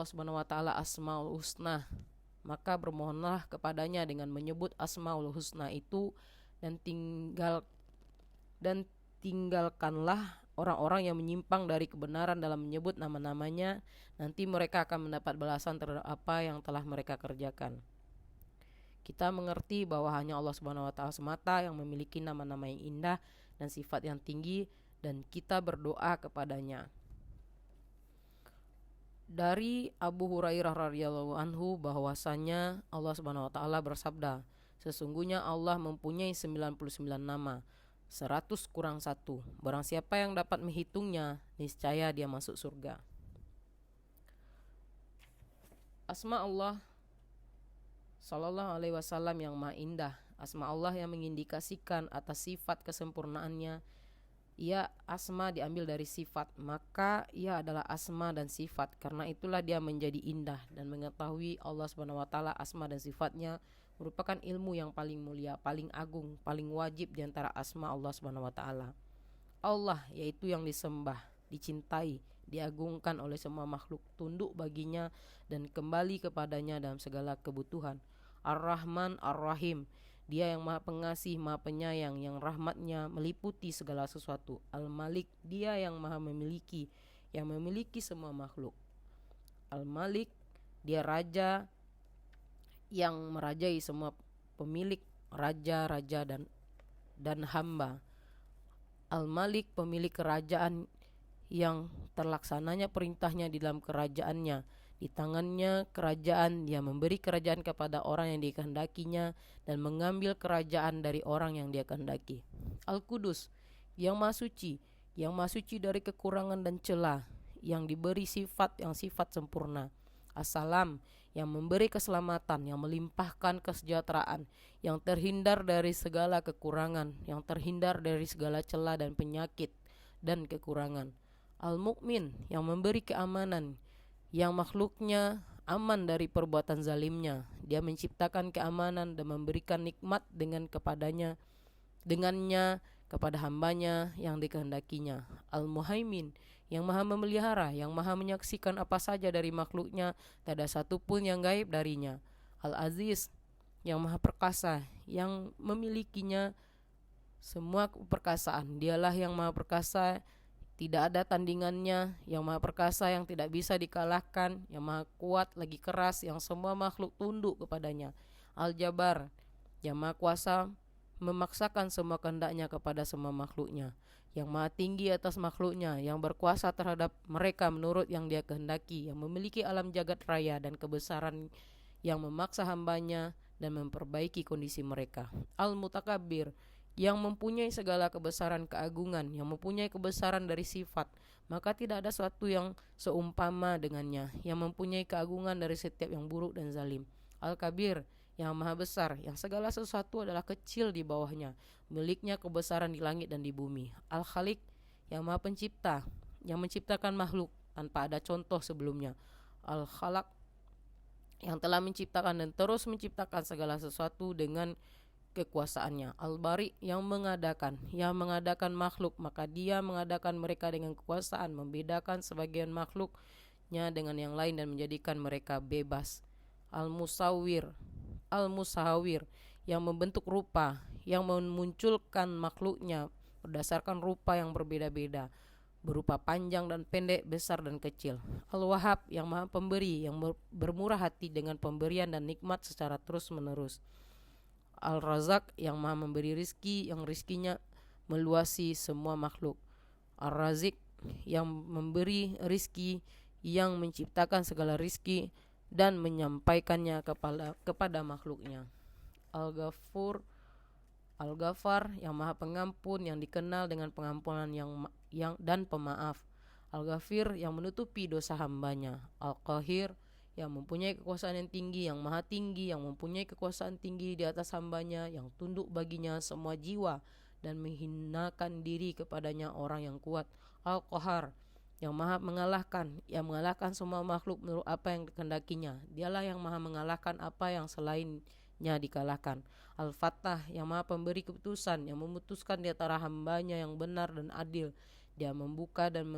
Subhanahu wa taala Asmaul Husna, maka bermohonlah kepadanya dengan menyebut Asmaul Husna itu, dan tinggalkanlah orang-orang yang menyimpang dari kebenaran dalam menyebut nama-namanya. Nanti mereka akan mendapat balasan terhadap apa yang telah mereka kerjakan. Kita mengerti bahwa hanya Allah Subhanahu wa taala semata yang memiliki nama-nama yang indah dan sifat yang tinggi, dan kita berdoa kepadanya. Dari Abu Hurairah radhiyallahu anhu bahwasanya Allah Subhanahu wa taala bersabda, sesungguhnya Allah mempunyai 99 nama, 100 kurang 1. Barang siapa yang dapat menghitungnya, niscaya dia masuk surga. Asma Allah Sallallahu alaihi wasallam yang maha indah, asma Allah yang mengindikasikan atas sifat kesempurnaannya. Ia asma diambil dari sifat, maka ia adalah asma dan sifat. Karena itulah dia menjadi indah, dan mengetahui Allah Subhanahu wa taala asma dan sifatnya merupakan ilmu yang paling mulia, paling agung, paling wajib di antara asma Allah Subhanahu wa taala. Allah yaitu yang disembah, dicintai, diagungkan oleh semua makhluk, tunduk baginya dan kembali kepadanya dalam segala kebutuhan. Ar-Rahman Ar-Rahim, Dia yang maha pengasih, maha penyayang, yang rahmatnya meliputi segala sesuatu. Al-Malik, Dia yang maha memiliki, yang memiliki semua makhluk. Al-Malik, Dia raja yang merajai semua pemilik, raja-raja dan hamba. Al-Malik, pemilik kerajaan yang terlaksananya perintahnya di dalam kerajaannya. Di tangannya kerajaan, Dia memberi kerajaan kepada orang yang dikehendakinya dan mengambil kerajaan dari orang yang Dia kehendaki. Al-Qudus, yang maha suci dari kekurangan dan celah, yang diberi sifat sempurna. As-Salam, yang memberi keselamatan, yang melimpahkan kesejahteraan, yang terhindar dari segala kekurangan, yang terhindar dari segala celah dan penyakit dan kekurangan. Al-Mu'min, yang memberi keamanan, yang makhluknya aman dari perbuatan zalimnya. Dia menciptakan keamanan dan memberikan nikmat dengan dengannya kepada hambanya yang dikehendakinya. Al-Muhaimin, yang maha memelihara, yang maha menyaksikan apa saja dari makhluknya, tak ada satu pun yang gaib darinya. Al-Aziz, yang maha perkasa, yang memilikinya semua perkasaan. Dialah yang maha perkasa, tidak ada tandingannya, yang maha perkasa, yang tidak bisa dikalahkan, yang maha kuat lagi keras, yang semua makhluk tunduk kepadanya. Al-Jabbar, yang maha kuasa memaksakan semua kehendaknya kepada semua makhluknya, yang maha tinggi atas makhluknya, yang berkuasa terhadap mereka menurut yang dia kehendaki, yang memiliki alam jagat raya dan kebesaran, yang memaksa hambanya dan memperbaiki kondisi mereka. Al-Mutakabbir, yang mempunyai segala kebesaran keagungan, yang mempunyai kebesaran dari sifat, maka tidak ada suatu yang seumpama dengannya, yang mempunyai keagungan dari setiap yang buruk dan zalim. Al-Kabir, yang maha besar, yang segala sesuatu adalah kecil di bawahnya, miliknya kebesaran di langit dan di bumi. Al-Khaliq, yang maha pencipta, yang menciptakan makhluk tanpa ada contoh sebelumnya. Al-Khalaq, yang telah menciptakan dan terus menciptakan segala sesuatu dengan kekuasaannya. Al-Bari, yang mengadakan makhluk, maka dia mengadakan mereka dengan kekuasaan, membedakan sebagian makhluknya dengan yang lain dan menjadikan mereka bebas. Al-Musawwir, yang membentuk rupa, yang memunculkan makhluknya berdasarkan rupa yang berbeda-beda, berupa panjang dan pendek, besar dan kecil. Al-Wahhab, yang maha pemberi, yang bermurah hati dengan pemberian dan nikmat secara terus-menerus. Al-Razak, yang maha memberi rizki, yang rizkinya meluasi semua makhluk. Al-Razik, yang memberi rizki, yang menciptakan segala rizki dan menyampaikannya kepada makhluknya. Al-Ghafar, yang maha pengampun, yang dikenal dengan pengampunan yang dan pemaaf. Al-Ghafir, yang menutupi dosa hambanya. Al-Qahir, yang mempunyai kekuasaan yang tinggi, yang maha tinggi, yang mempunyai kekuasaan tinggi di atas hambanya, yang tunduk baginya semua jiwa dan menghinakan diri kepadanya orang yang kuat. Al-Qahar, yang maha mengalahkan, yang mengalahkan semua makhluk menurut apa yang dikehendakinya. Dialah yang maha mengalahkan apa yang selainnya dikalahkan. Al-Fattah, yang maha pemberi keputusan, yang memutuskan di antara hambanya yang benar dan adil. Dia membuka dan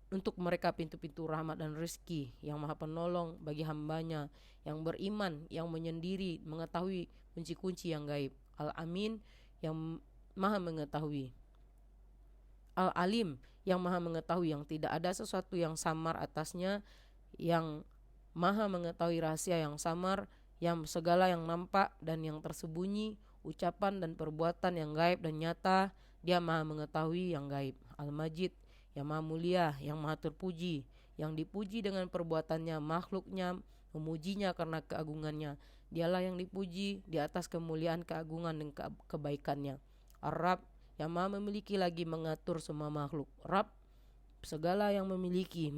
untuk mereka pintu-pintu rahmat dan rezeki, yang maha penolong bagi hambanya yang beriman, yang menyendiri, mengetahui kunci-kunci yang gaib. Al-Amin, yang maha mengetahui. Al-Alim, yang maha mengetahui, yang tidak ada sesuatu yang samar atasnya, yang maha mengetahui rahasia yang samar, yang segala yang nampak dan yang tersembunyi, ucapan dan perbuatan yang gaib dan nyata, dia maha mengetahui yang gaib. Al-Majid, yang maha mulia, yang maha terpuji, yang dipuji dengan perbuatannya, makhluknya memujinya karena keagungannya. Dialah yang dipuji di atas kemuliaan, keagungan dan kebaikannya. Ar-Rabb, yang maha memiliki lagi mengatur semua makhluk. Rabb, segala yang memiliki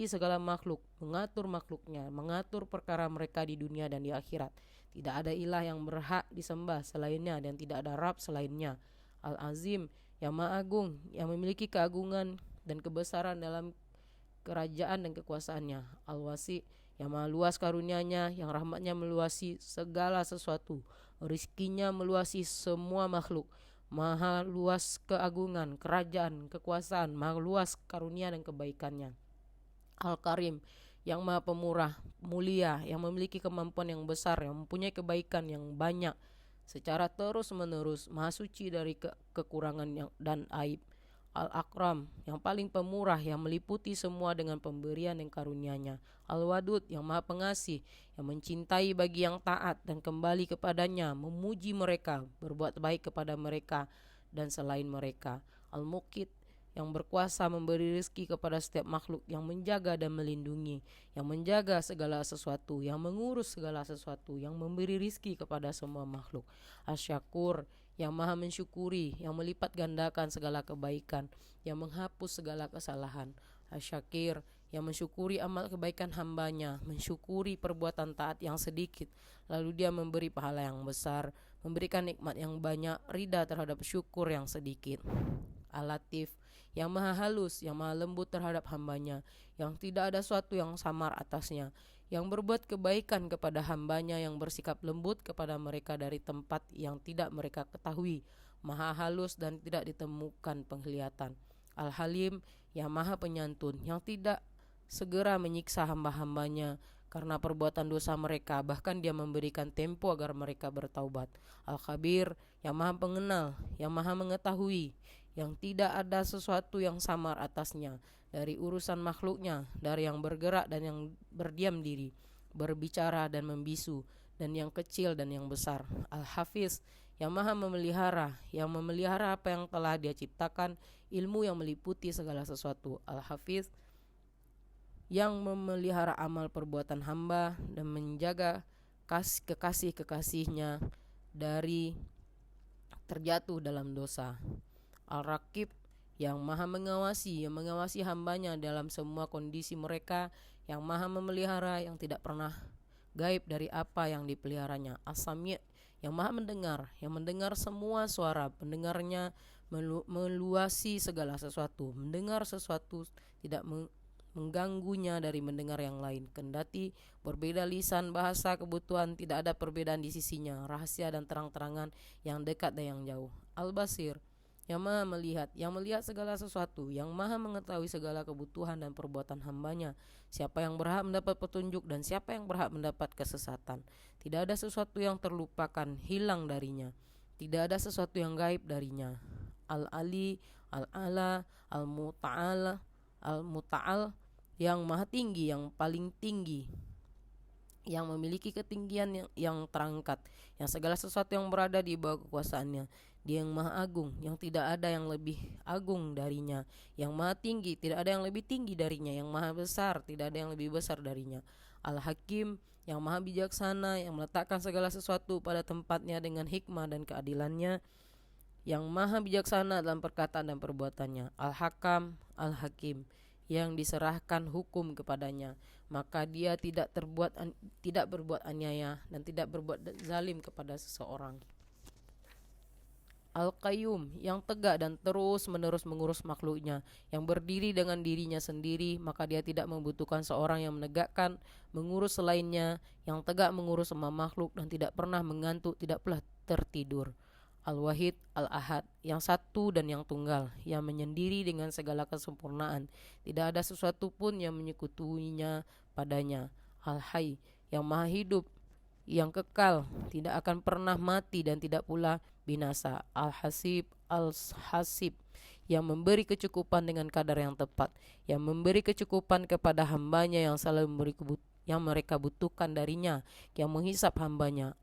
segala makhluk, mengatur makhluknya, mengatur perkara mereka di dunia dan di akhirat. Tidak ada ilah yang berhak disembah selainnya dan tidak ada Rabb selainnya. Al-Azim, yang maha agung, yang memiliki keagungan dan kebesaran dalam kerajaan dan kekuasaannya. Al-Wasi, yang maha luas karunia-Nya, yang rahmatnya meluasi segala sesuatu, rizkinya meluasi semua makhluk. Maha luas keagungan, kerajaan, kekuasaan, maha luas karunia dan kebaikannya. Al-Karim, yang maha pemurah, mulia, yang memiliki kemampuan yang besar, yang mempunyai kebaikan yang banyak secara terus-menerus, maha suci dari kekurangan dan aib. Al-Akram, yang paling pemurah, yang meliputi semua dengan pemberian dan karunia-Nya. Al-Wadud, yang maha pengasih, yang mencintai bagi yang taat dan kembali kepadanya, memuji mereka, berbuat baik kepada mereka dan selain mereka. Al-Muqit, yang berkuasa memberi rezeki kepada setiap makhluk, yang menjaga dan melindungi, yang menjaga segala sesuatu, yang mengurus segala sesuatu, yang memberi rezeki kepada semua makhluk. Asy-Syakur, yang maha mensyukuri, yang melipat gandakan segala kebaikan, yang menghapus segala kesalahan. Asy-Syakir, yang mensyukuri amal kebaikan hambanya, mensyukuri perbuatan taat yang sedikit, lalu dia memberi pahala yang besar, memberikan nikmat yang banyak, ridha terhadap syukur yang sedikit. Al-Latif, yang maha halus, yang maha lembut terhadap hambanya, yang tidak ada suatu yang samar atasnya, yang berbuat kebaikan kepada hambanya, yang bersikap lembut kepada mereka dari tempat yang tidak mereka ketahui, maha halus dan tidak ditemukan penglihatan. Al-Halim, yang maha penyantun, yang tidak segera menyiksa hamba-hambanya karena perbuatan dosa mereka, bahkan dia memberikan tempo agar mereka bertaubat. Al-Khabir, yang maha pengenal, yang maha mengetahui, yang tidak ada sesuatu yang samar atasnya dari urusan makhluknya, dari yang bergerak dan yang berdiam diri, berbicara dan membisu, dan yang kecil dan yang besar. Al-Hafiz, yang maha memelihara, yang memelihara apa yang telah dia ciptakan, ilmu yang meliputi segala sesuatu. Al-Hafiz, yang memelihara amal perbuatan hamba dan menjaga kekasih-kekasihnya dari terjatuh dalam dosa. Al-Raqib, yang maha mengawasi, yang mengawasi hambanya dalam semua kondisi mereka, yang maha memelihara, yang tidak pernah gaib dari apa yang dipeliharanya. As-Sami', yang maha mendengar, yang mendengar semua suara, pendengarnya meluasi segala sesuatu, mendengar sesuatu tidak mengganggunya dari mendengar yang lain. Kendati berbeda lisan, bahasa, kebutuhan, tidak ada perbedaan di sisinya, rahasia dan terang-terangan, yang dekat dan yang jauh. Al-Basir, yang maha melihat, yang melihat segala sesuatu, yang maha mengetahui segala kebutuhan dan perbuatan hambanya, siapa yang berhak mendapat petunjuk dan siapa yang berhak mendapat kesesatan. Tidak ada sesuatu yang terlupakan, hilang darinya, tidak ada sesuatu yang gaib darinya. Al-Ali, Al-Ala, Al-Muta'al, Al-Muta'al, yang maha tinggi, yang paling tinggi, yang memiliki ketinggian yang terangkat, yang segala sesuatu yang berada di bawah kekuasaannya. Dia yang maha agung, yang tidak ada yang lebih agung darinya, yang maha tinggi, tidak ada yang lebih tinggi darinya, yang maha besar, tidak ada yang lebih besar darinya. Al-Hakim, yang maha bijaksana, yang meletakkan segala sesuatu pada tempatnya dengan hikmah dan keadilannya, yang maha bijaksana dalam perkataan dan perbuatannya. Al-Hakam, Al-Hakim, yang diserahkan hukum kepadanya, maka dia tidak berbuat aniaya dan tidak berbuat zalim kepada seseorang. Al-Qayyum, yang tegak dan terus-menerus mengurus makhluknya, yang berdiri dengan dirinya sendiri, maka dia tidak membutuhkan seorang yang menegakkan, mengurus selainnya, yang tegak mengurus semua makhluk dan tidak pernah mengantuk, tidak pula tertidur. Al-Wahid, Al-Ahad, yang satu dan yang tunggal, yang menyendiri dengan segala kesempurnaan, tidak ada sesuatu pun yang menyekutuinya padanya. Al-Hayy, yang maha hidup, yang kekal, tidak akan pernah mati dan tidak pula binasa. Al-Hasib, Al-Hasib, yang memberi kecukupan dengan kadar yang tepat, yang memberi kecukupan kepada hambanya yang selalu memberi yang mereka butuhkan darinya, yang menghisap hambanya.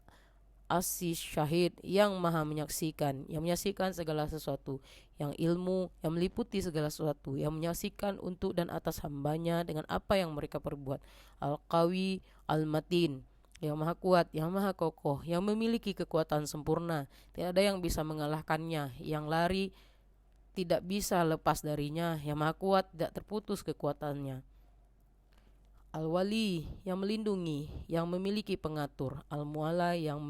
As-Syahid, yang maha menyaksikan, yang menyaksikan segala sesuatu, yang ilmu, yang meliputi segala sesuatu, yang menyaksikan untuk dan atas hambanya dengan apa yang mereka perbuat. Al-Qawi, Al-Matin, yang maha kuat, yang maha kokoh, yang memiliki kekuatan sempurna, tidak ada yang bisa mengalahkannya, yang lari tidak bisa lepas darinya, yang maha kuat, tidak terputus kekuatannya. Al-Wali, yang melindungi, yang memiliki pengatur. Al-Mu'ala, yang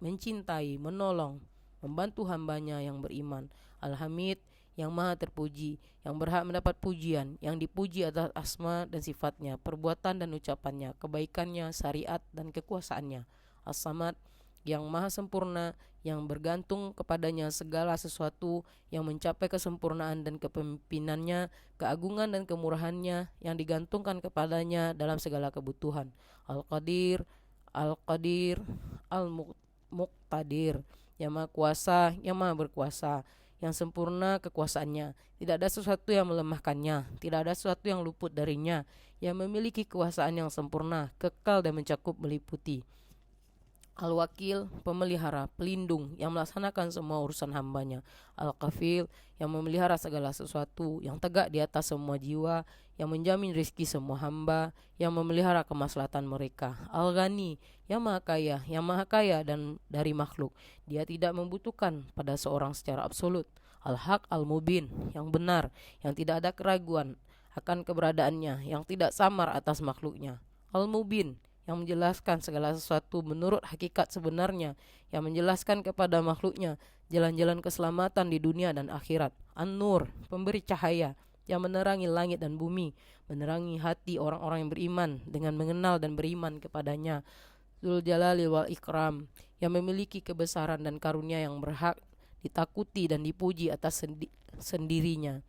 mencintai, menolong, membantu hambanya yang beriman. Al-Hamid, yang maha terpuji, yang berhak mendapat pujian, yang dipuji atas asma dan sifatnya, perbuatan dan ucapannya, kebaikannya, syariat dan kekuasaannya. As-Samad, yang maha sempurna, yang bergantung kepadanya segala sesuatu, yang mencapai kesempurnaan dan kepemimpinannya, keagungan dan kemurahannya, yang digantungkan kepadanya dalam segala kebutuhan. Al-Qadir, Al-Qadir, Al-Muqtadir, yang maha kuasa, yang maha berkuasa, yang sempurna kekuasaannya, tidak ada sesuatu yang melemahkannya, tidak ada sesuatu yang luput darinya, yang memiliki kekuasaan yang sempurna, kekal dan mencakup meliputi. Al-Wakil, pemelihara, pelindung, yang melaksanakan semua urusan hambanya. Al-Kafil, yang memelihara segala sesuatu, yang tegak di atas semua jiwa, yang menjamin rizki semua hamba, yang memelihara kemaslahatan mereka. Al-Ghani, yang maha kaya dan dari makhluk, dia tidak membutuhkan pada seorang secara absolut. Al-Haq, Al-Mubin, yang benar, yang tidak ada keraguan akan keberadaannya, yang tidak samar atas makhluknya. Al-Mubin, yang menjelaskan segala sesuatu menurut hakikat sebenarnya, yang menjelaskan kepada makhluknya jalan-jalan keselamatan di dunia dan akhirat. An-Nur, pemberi cahaya, yang menerangi langit dan bumi, menerangi hati orang-orang yang beriman dengan mengenal dan beriman kepadanya. Dzul Jalali wal Ikram, yang memiliki kebesaran dan karunia yang berhak ditakuti dan dipuji atas sendirinya,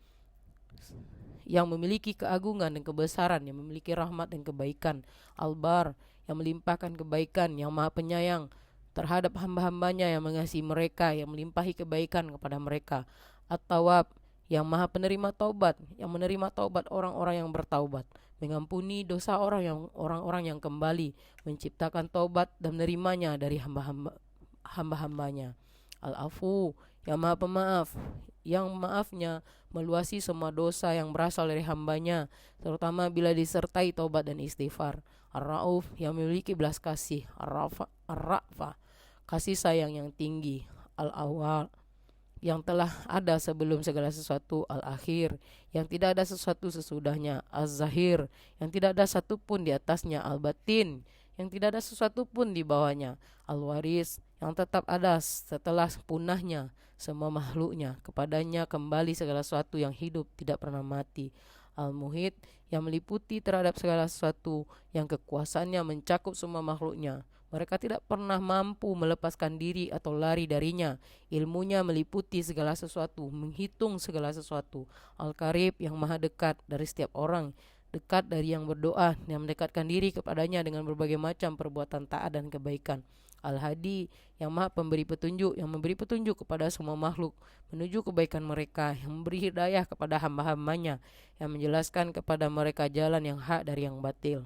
yang memiliki keagungan dan kebesaran, yang memiliki rahmat dan kebaikan. Al-Bar, yang melimpahkan kebaikan, yang maha penyayang terhadap hamba-hambanya, yang mengasihi mereka, yang melimpahi kebaikan kepada mereka. At-Tawwab, yang maha penerima taubat, yang menerima taubat orang-orang yang bertaubat, mengampuni dosa orang-orang yang kembali, menciptakan taubat dan menerimanya dari hamba-hambanya. Al-Afu, yang maha pemaaf, yang maafnya meluasi semua dosa yang berasal dari hambanya, terutama bila disertai taubat dan istighfar. Ar-Rauf, yang memiliki belas kasih. Ar-Ra'fah, kasih sayang yang tinggi. Al-Awwal, yang telah ada sebelum segala sesuatu. Al-Akhir, yang tidak ada sesuatu sesudahnya. Az-Zahir, yang tidak ada satu pun di atasnya. Al-Batin, yang tidak ada sesuatu pun di bawahnya. Al-Waris, yang tetap ada setelah punahnya semua makhluknya. Kepadanya kembali segala sesuatu yang hidup, tidak pernah mati. Al-Muhit, yang meliputi terhadap segala sesuatu, yang kekuasaannya mencakup semua makhluknya. Mereka tidak pernah mampu melepaskan diri atau lari darinya. Ilmunya meliputi segala sesuatu, menghitung segala sesuatu. Al-Qarib, yang maha dekat dari setiap orang, dekat dari yang berdoa, yang mendekatkan diri kepadanya dengan berbagai macam perbuatan taat dan kebaikan. Al-Hadi, yang maha pemberi petunjuk, yang memberi petunjuk kepada semua makhluk menuju kebaikan mereka, yang memberi hidayah kepada hamba-hambanya, yang menjelaskan kepada mereka jalan yang hak dari yang batil.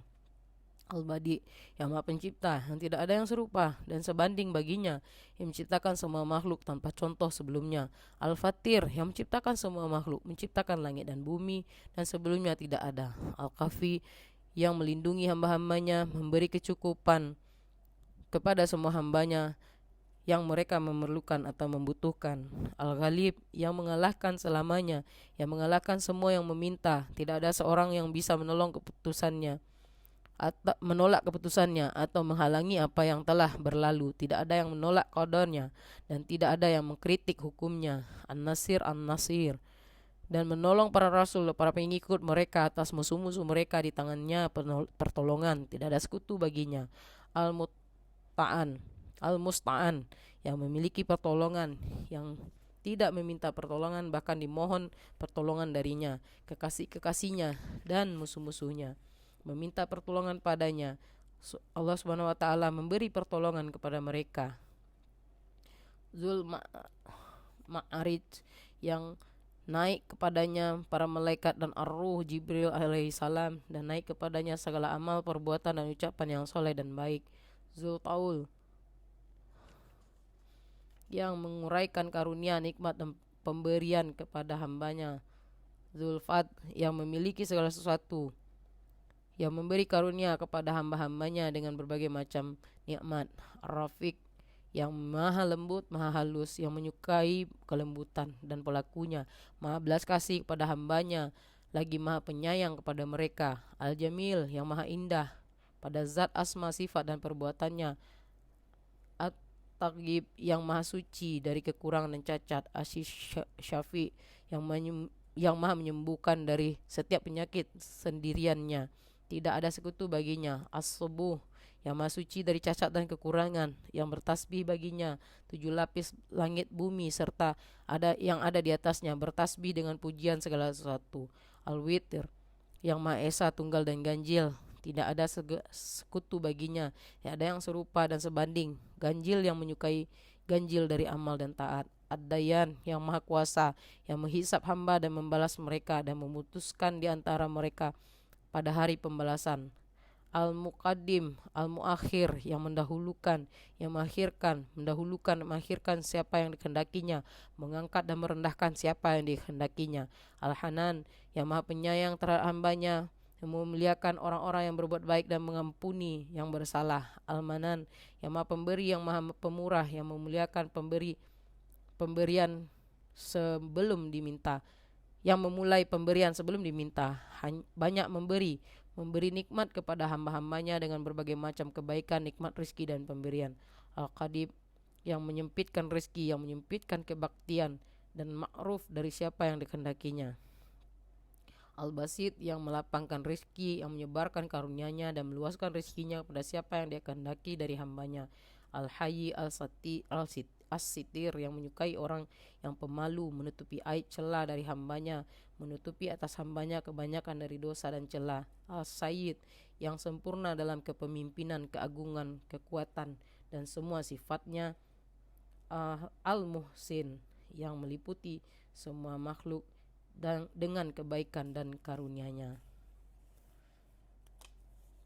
Al-Badi, yang maha pencipta, yang tidak ada yang serupa dan sebanding baginya, yang menciptakan semua makhluk tanpa contoh sebelumnya. Al-Fatir, yang menciptakan semua makhluk, menciptakan langit dan bumi dan sebelumnya tidak ada. Al-Kafi, yang melindungi hamba-hambanya, memberi kecukupan kepada semua hambanya yang mereka memerlukan atau membutuhkan. Al-Ghalib, yang mengalahkan selamanya, yang mengalahkan semua yang meminta. Tidak ada seorang yang bisa menolak keputusannya atau menghalangi apa yang telah berlalu. Tidak ada yang menolak qadarnya dan tidak ada yang mengkritik hukumnya. An-Nasir, An-Nasir, dan menolong para rasul, para pengikut mereka atas musuh-musuh mereka. Di tangannya pertolongan, tidak ada sekutu baginya. Al-Musta'an, yang memiliki pertolongan, yang tidak meminta pertolongan bahkan dimohon pertolongan darinya. Kekasih-kekasihnya dan musuh-musuhnya meminta pertolongan padanya. Allah Subhanahu wa taala memberi pertolongan kepada mereka. Zul Ma'arij, yang naik kepadanya para malaikat dan ar-ruh Jibril alaihissalam, dan naik kepadanya segala amal, perbuatan dan ucapan yang soleh dan baik. Zul Taul, yang menguraikan karunia, nikmat dan pemberian kepada hambanya. Zulfat, yang memiliki segala sesuatu, yang memberi karunia kepada hamba-hambanya dengan berbagai macam nikmat. Ar-Rafiq, yang maha lembut, maha halus, yang menyukai kelembutan dan pelakunya, maha belas kasih kepada hambanya, lagi maha penyayang kepada mereka. Al-Jamil, yang maha indah pada zat, asma, sifat dan perbuatannya. At-Tagib, yang maha suci dari kekurangan dan cacat. Asy-Syafi, yang maha menyembuhkan dari setiap penyakit sendiriannya, tidak ada sekutu baginya. As-Subuh, yang maha suci dari cacat dan kekurangan, yang bertasbih baginya 7 lapis langit bumi serta yang ada di atasnya, bertasbih dengan pujian segala sesuatu. Al-Witir, yang maha esa, tunggal dan ganjil, tidak ada sekutu baginya, tidak ada yang serupa dan sebanding. Ganjil, yang menyukai ganjil dari amal dan taat. Ad-Dayan, yang maha kuasa, yang menghisap hamba dan membalas mereka dan memutuskan di antara mereka pada hari pembalasan. Al-Muqaddim, Al-Muakhir, yang mendahulukan, yang mengakhirkan siapa yang dikehendakinya, mengangkat dan merendahkan siapa yang dikehendakinya. Al-Hanan, yang maha penyayang terhadap hambanya, yang memuliakan orang-orang yang berbuat baik dan mengampuni yang bersalah. Al-Manan, yang maha pemberi, yang maha pemurah, yang memuliakan pemberian sebelum diminta, yang memulai pemberian sebelum diminta, banyak memberi, memberi nikmat kepada hamba-hambanya dengan berbagai macam kebaikan, nikmat rizki dan pemberian. Al-Qadim, yang menyempitkan rizki, yang menyempitkan kebaktian dan ma'ruf dari siapa yang dikehendakinya. Al-Basit, yang melapangkan rizki, yang menyebarkan karunia-Nya dan meluaskan rizkinya kepada siapa yang dia kehendaki dari hambanya. Al-Hayy, As-Sitir, yang menyukai orang yang pemalu, menutupi aib celah dari hambanya, menutupi atas hambanya kebanyakan dari dosa dan celah. Al-Sayyid, yang sempurna dalam kepemimpinan, keagungan, kekuatan dan semua sifatnya. Al-Muhsin, yang meliputi semua makhluk dan dengan kebaikan dan karunia-Nya.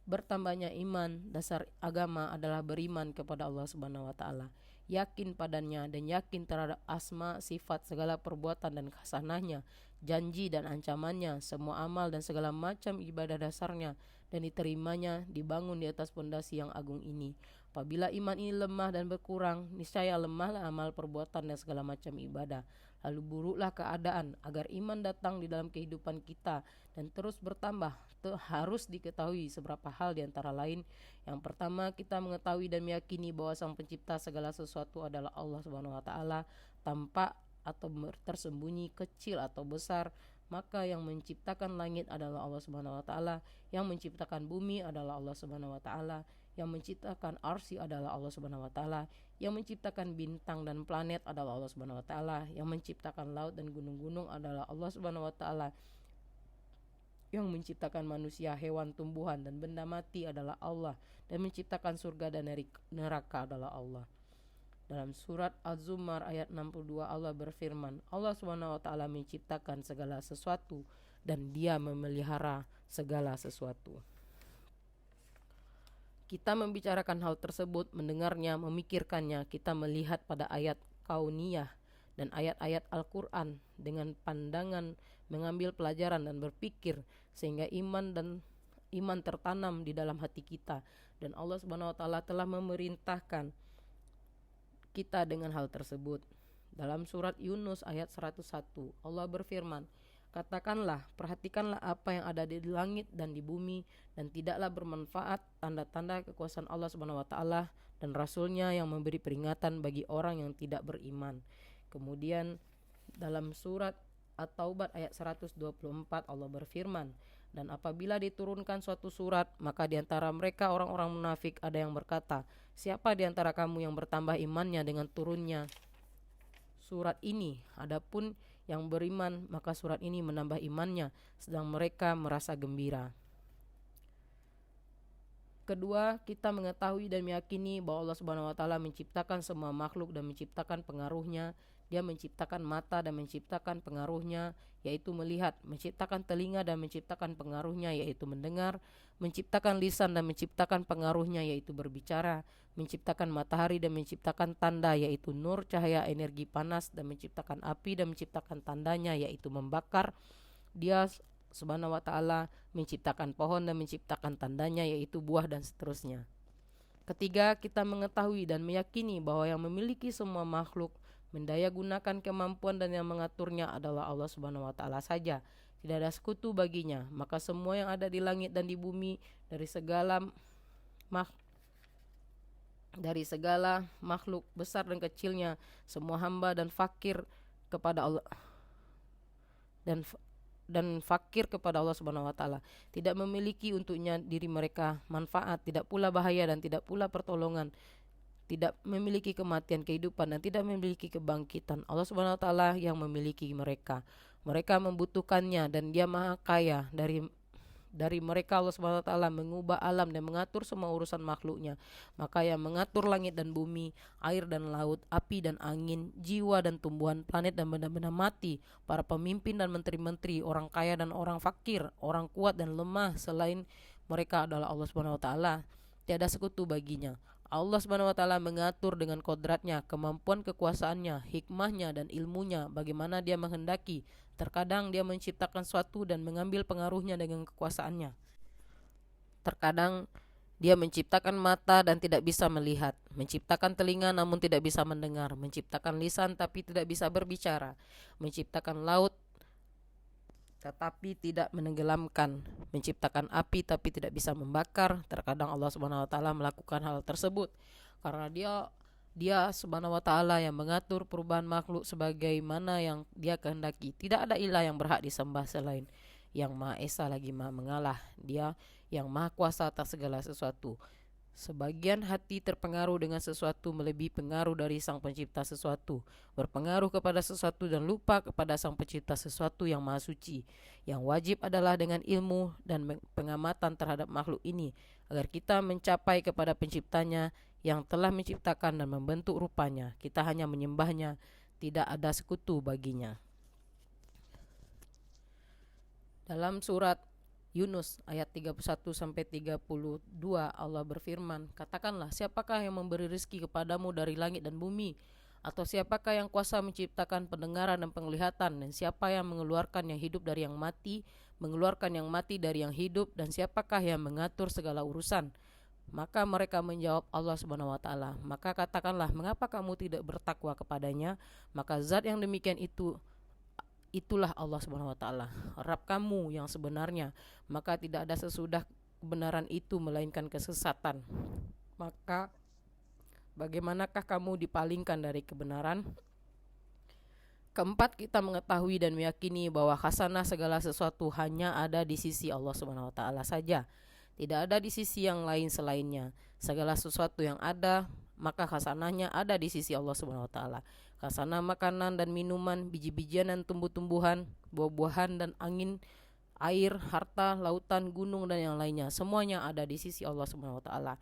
Bertambahnya iman, dasar agama adalah beriman kepada Allah Subhanahu wa taala, yakin padanya dan yakin terhadap asma, sifat, segala perbuatan dan khasanahnya, janji dan ancamannya, semua amal dan segala macam ibadah dasarnya dan diterimanya dibangun di atas pondasi yang agung ini. Apabila iman ini lemah dan berkurang, niscaya lemahlah amal, perbuatan dan segala macam ibadah. Lalu buruklah keadaan. Agar iman datang di dalam kehidupan kita dan terus bertambah, harus diketahui seberapa hal di antara lain. Yang pertama, kita mengetahui dan meyakini bahwa Sang Pencipta segala sesuatu adalah Allah Subhanahu wa taala, tampak atau tersembunyi, kecil atau besar. Maka yang menciptakan langit adalah Allah Subhanahu wa taala, yang menciptakan bumi adalah Allah Subhanahu wa taala, yang menciptakan arsy adalah Allah Subhanahu wa taala, yang menciptakan bintang dan planet adalah Allah Subhanahu wa taala, yang menciptakan laut dan gunung-gunung adalah Allah Subhanahu wa taala, yang menciptakan manusia, hewan, tumbuhan dan benda mati adalah Allah, dan menciptakan surga dan neraka adalah Allah. Dalam surat Az-Zumar ayat 62 Allah berfirman, Allah Subhanahu wa taala menciptakan segala sesuatu dan Dia memelihara segala sesuatu. Kita membicarakan hal tersebut, mendengarnya, memikirkannya, kita melihat pada ayat kauniyah dan ayat-ayat Al-Quran dengan pandangan mengambil pelajaran dan berpikir, sehingga iman tertanam di dalam hati kita, dan Allah Subhanahu wa taala telah memerintahkan kita dengan hal tersebut. Dalam surat Yunus ayat 101 Allah berfirman, katakanlah, perhatikanlah apa yang ada di langit dan di bumi, dan tidaklah bermanfaat tanda-tanda kekuasaan Allah Subhanahu wa taala dan Rasulnya yang memberi peringatan bagi orang yang tidak beriman. Kemudian dalam surat At-Taubah ayat 124 Allah berfirman, dan apabila diturunkan suatu surat, maka di antara mereka orang-orang munafik ada yang berkata, siapa di antara kamu yang bertambah imannya dengan turunnya surat ini? Adapun yang beriman, maka surat ini menambah imannya, sedang mereka merasa gembira. Kedua, kita mengetahui dan meyakini bahwa Allah Subhanahu wa taala menciptakan semua makhluk dan menciptakan pengaruhnya. Dia menciptakan mata dan menciptakan pengaruhnya, yaitu melihat, menciptakan telinga dan menciptakan pengaruhnya, yaitu mendengar, menciptakan lisan dan menciptakan pengaruhnya, yaitu berbicara, menciptakan matahari dan menciptakan tanda, yaitu nur, cahaya, energi panas, dan menciptakan api dan menciptakan tandanya, yaitu membakar. Dia Subhanahu wa taala menciptakan pohon dan menciptakan tandanya, yaitu buah dan seterusnya. Ketiga, kita mengetahui dan meyakini bahwa yang memiliki semua makhluk, mendaya gunakan kemampuan dan yang mengaturnya adalah Allah Subhanahu wa taala saja. Tidak ada sekutu baginya. Maka semua yang ada di langit dan di bumi, dari segala makhluk besar dan kecilnya, semua hamba dan fakir kepada Allah dan fakir kepada Allah Subhanahu wa taala, tidak memiliki untuknya diri mereka manfaat, tidak pula bahaya dan tidak pula pertolongan, tidak memiliki kematian, kehidupan, dan tidak memiliki kebangkitan. Allah Subhanahu wa taala yang memiliki mereka. Mereka membutuhkannya dan Dia Maha Kaya. Dari mereka Allah Subhanahu wa taala mengubah alam dan mengatur semua urusan makhluknya. Maka yang mengatur langit dan bumi, air dan laut, api dan angin, jiwa dan tumbuhan, planet dan benda-benda mati, para pemimpin dan menteri-menteri, orang kaya dan orang fakir, orang kuat dan lemah, selain mereka adalah Allah Subhanahu wa taala. Tiada sekutu baginya. Allah Subhanahu wa taala mengatur dengan kodratnya, kemampuan kekuasaannya, hikmahnya dan ilmunya bagaimana Dia menghendaki. Terkadang Dia menciptakan suatu dan mengambil pengaruhnya dengan kekuasaannya. Terkadang Dia menciptakan mata dan tidak bisa melihat, menciptakan telinga namun tidak bisa mendengar, menciptakan lisan tapi tidak bisa berbicara, menciptakan laut tetapi tidak menenggelamkan, menciptakan api tapi tidak bisa membakar. Terkadang Allah Subhanahu wa taala melakukan hal tersebut karena dia Subhanahu wa taala yang mengatur perubahan makhluk sebagaimana yang Dia kehendaki. Tidak ada ilah yang berhak disembah selain Yang Maha Esa lagi Maha Mengalah. Dia yang Maha Kuasa atas segala sesuatu. Sebagian hati terpengaruh dengan sesuatu melebihi pengaruh dari Sang Pencipta sesuatu, berpengaruh kepada sesuatu dan lupa kepada Sang Pencipta sesuatu yang Maha Suci. Yang wajib adalah dengan ilmu dan pengamatan terhadap makhluk ini, agar kita mencapai kepada Penciptanya yang telah menciptakan dan membentuk rupanya. Kita hanya menyembahnya, tidak ada sekutu baginya. Dalam surat Yunus ayat 31-32 Allah berfirman, katakanlah, siapakah yang memberi rezeki kepadamu dari langit dan bumi? Atau siapakah yang kuasa menciptakan pendengaran dan penglihatan? Dan siapa yang mengeluarkan yang hidup dari yang mati, mengeluarkan yang mati dari yang hidup? Dan siapakah yang mengatur segala urusan? Maka mereka menjawab, Allah Subhanahu wa taala. Maka katakanlah, mengapa kamu tidak bertakwa kepadanya? Maka zat yang demikian itulah Allah Subhanahu wa taala, Rabb kamu yang sebenarnya. Maka tidak ada sesudah kebenaran itu melainkan kesesatan. Maka bagaimanakah kamu dipalingkan dari kebenaran? Keempat, kita mengetahui dan meyakini bahwa khasanah segala sesuatu hanya ada di sisi Allah Subhanahu wa taala saja. Tidak ada di sisi yang lain selainnya. Segala sesuatu yang ada, maka khasanahnya ada di sisi Allah Subhanahu wa taala. Khasanah makanan dan minuman, biji-bijian dan tumbuh-tumbuhan, buah-buahan dan angin, air, harta, lautan, gunung dan yang lainnya, semuanya ada di sisi Allah Subhanahu wa taala.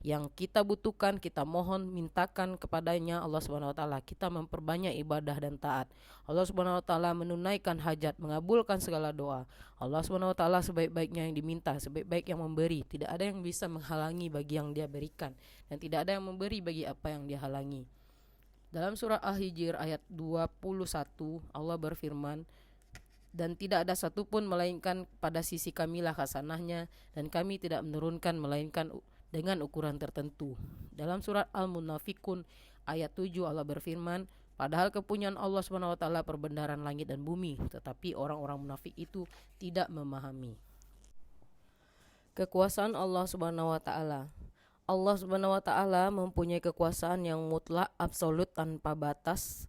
Yang kita butuhkan, kita mohon, mintakan kepadanya Allah Subhanahu wa taala. Kita memperbanyak ibadah dan taat. Allah Subhanahu wa taala menunaikan hajat, mengabulkan segala doa. Allah Subhanahu wa taala sebaik-baiknya yang diminta, sebaik-baik yang memberi. Tidak ada yang bisa menghalangi bagi yang Dia berikan, dan tidak ada yang memberi bagi apa yang Dia halangi. Dalam surah Al-Hijr ayat 21 Allah berfirman, dan tidak ada satupun melainkan pada sisi kamilah khasanahnya, dan kami tidak menurunkan melainkan dengan ukuran tertentu. Dalam surat Al-Munafikun ayat 7 Allah berfirman, padahal kepunyaan Allah Subhanahu wa taala perbendaharaan langit dan bumi, tetapi orang-orang munafik itu tidak memahami. Kekuasaan Allah Subhanahu wa taala. Allah Subhanahu wa taala mempunyai kekuasaan yang mutlak, absolut, tanpa batas.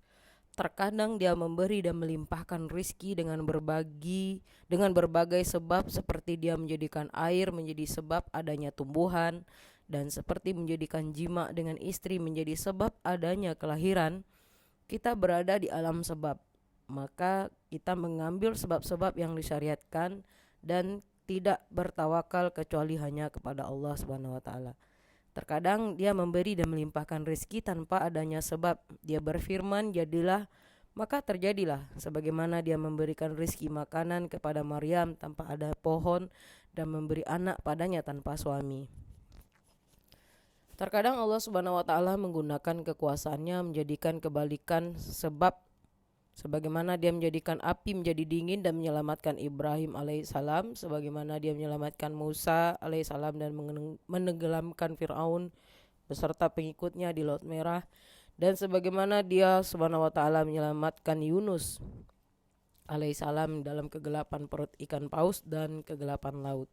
Terkadang Dia memberi dan melimpahkan rizki dengan berbagai sebab, seperti Dia menjadikan air menjadi sebab adanya tumbuhan, dan seperti menjadikan jima dengan istri menjadi sebab adanya kelahiran. Kita berada di alam sebab, maka kita mengambil sebab-sebab yang disyariatkan dan tidak bertawakal kecuali hanya kepada Allah Subhanahu wa taala. Terkadang Dia memberi dan melimpahkan rezeki tanpa adanya sebab. Dia berfirman, jadilah, maka terjadilah. Sebagaimana Dia memberikan rezeki makanan kepada Maryam tanpa ada pohon, dan memberi anak padanya tanpa suami. Terkadang Allah Subhanahu wa taala menggunakan kekuasaannya menjadikan kebalikan sebab, sebagaimana Dia menjadikan api menjadi dingin dan menyelamatkan Ibrahim alaihissalam, sebagaimana Dia menyelamatkan Musa alaihissalam dan menenggelamkan Fir'aun beserta pengikutnya di Laut Merah, dan sebagaimana Dia Subhanahu wa taala menyelamatkan Yunus alaihissalam dalam kegelapan perut ikan paus dan kegelapan laut.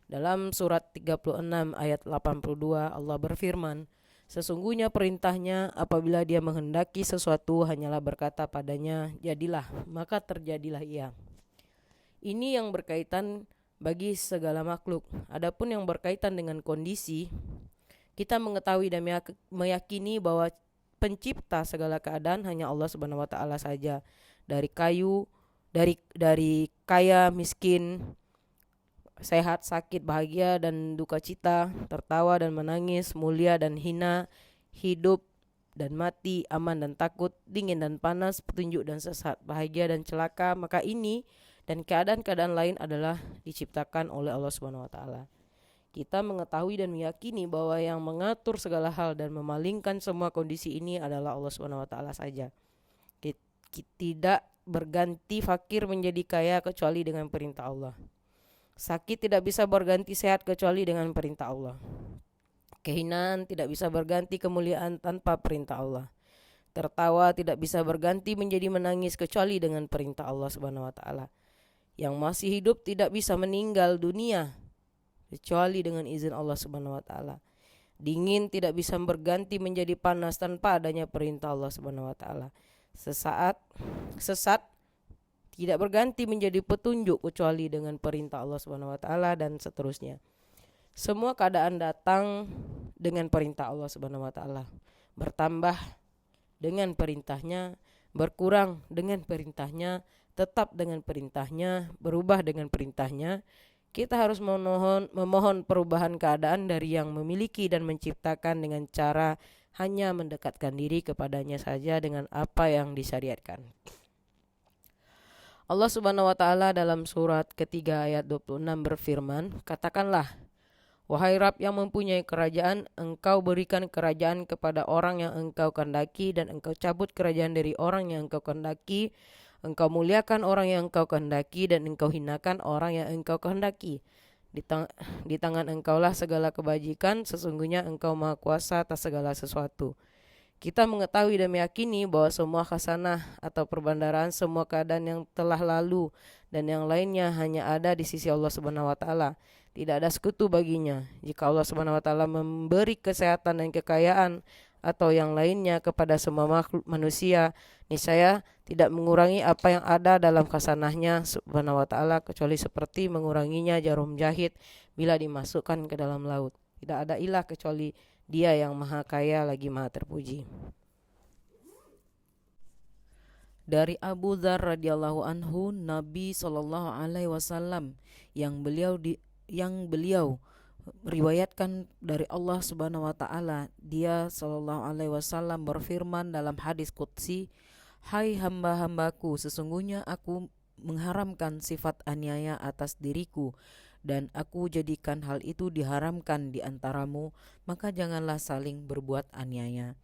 Dalam surat 36 ayat 82 Allah berfirman, sesungguhnya perintahnya apabila Dia menghendaki sesuatu hanyalah berkata padanya, jadilah, maka terjadilah ia. Ini yang berkaitan bagi segala makhluk. Adapun yang berkaitan dengan kondisi, kita mengetahui dan meyakini bahwa pencipta segala keadaan hanya Allah Subhanahu wa taala saja. Dari kaya, miskin, sehat, sakit, bahagia dan duka cita, tertawa dan menangis, mulia dan hina, hidup dan mati, aman dan takut, dingin dan panas, petunjuk dan sesat, bahagia dan celaka, maka ini dan keadaan-keadaan lain adalah diciptakan oleh Allah Subhanahu wa taala. Kita mengetahui dan meyakini bahwa yang mengatur segala hal dan memalingkan semua kondisi ini adalah Allah Subhanahu wa taala saja. Tidak berganti fakir menjadi kaya kecuali dengan perintah Allah. Sakit tidak bisa berganti sehat kecuali dengan perintah Allah. Kehinaan tidak bisa berganti kemuliaan tanpa perintah Allah. Tertawa tidak bisa berganti menjadi menangis kecuali dengan perintah Allah Subhanahu wa taala. Yang masih hidup tidak bisa meninggal dunia kecuali dengan izin Allah Subhanahu wa taala. Dingin tidak bisa berganti menjadi panas tanpa adanya perintah Allah Subhanahu wa taala. Sesat tidak berganti menjadi petunjuk kecuali dengan perintah Allah Subhanahu wa taala, dan seterusnya. Semua keadaan datang dengan perintah Allah Subhanahu wa taala. Bertambah dengan perintahnya, berkurang dengan perintahnya, tetap dengan perintahnya, berubah dengan perintahnya. Kita harus memohon perubahan keadaan dari yang memiliki dan menciptakan dengan cara hanya mendekatkan diri kepadanya saja dengan apa yang disyariatkan. Allah Subhanahu wa taala dalam surat ketiga ayat 26 berfirman, "Katakanlah, wahai Rabb yang mempunyai kerajaan, engkau berikan kerajaan kepada orang yang engkau kehendaki dan engkau cabut kerajaan dari orang yang engkau kehendaki. Engkau muliakan orang yang engkau kehendaki dan engkau hinakan orang yang engkau kehendaki. Di tangan engkaulah segala kebajikan, sesungguhnya engkau maha kuasa atas segala sesuatu." Kita mengetahui dan meyakini bahwa semua khasanah atau perbandaran, semua keadaan yang telah lalu dan yang lainnya hanya ada di sisi Allah Subhanahu wa taala. Tidak ada sekutu baginya. Jika Allah Subhanahu wa taala memberi kesehatan dan kekayaan atau yang lainnya kepada semua makhluk manusia, niscaya tidak mengurangi apa yang ada dalam khasanahnya Subhanahu wa taala, kecuali seperti menguranginya jarum jahit bila dimasukkan ke dalam laut. Tidak ada ilah kecuali Dia yang maha kaya lagi maha terpuji. Dari Abu Dzar radhiyallahu anhu, Nabi sallallahu alaihi wasallam yang beliau riwayatkan dari Allah Subhanahu wa taala, dia sallallahu alaihi wasallam berfirman dalam hadis qudsi, "Hai hamba-hambaku, sesungguhnya aku mengharamkan sifat aniaya atas diriku dan aku jadikan hal itu diharamkan di antaramu, maka janganlah saling berbuat aniaya.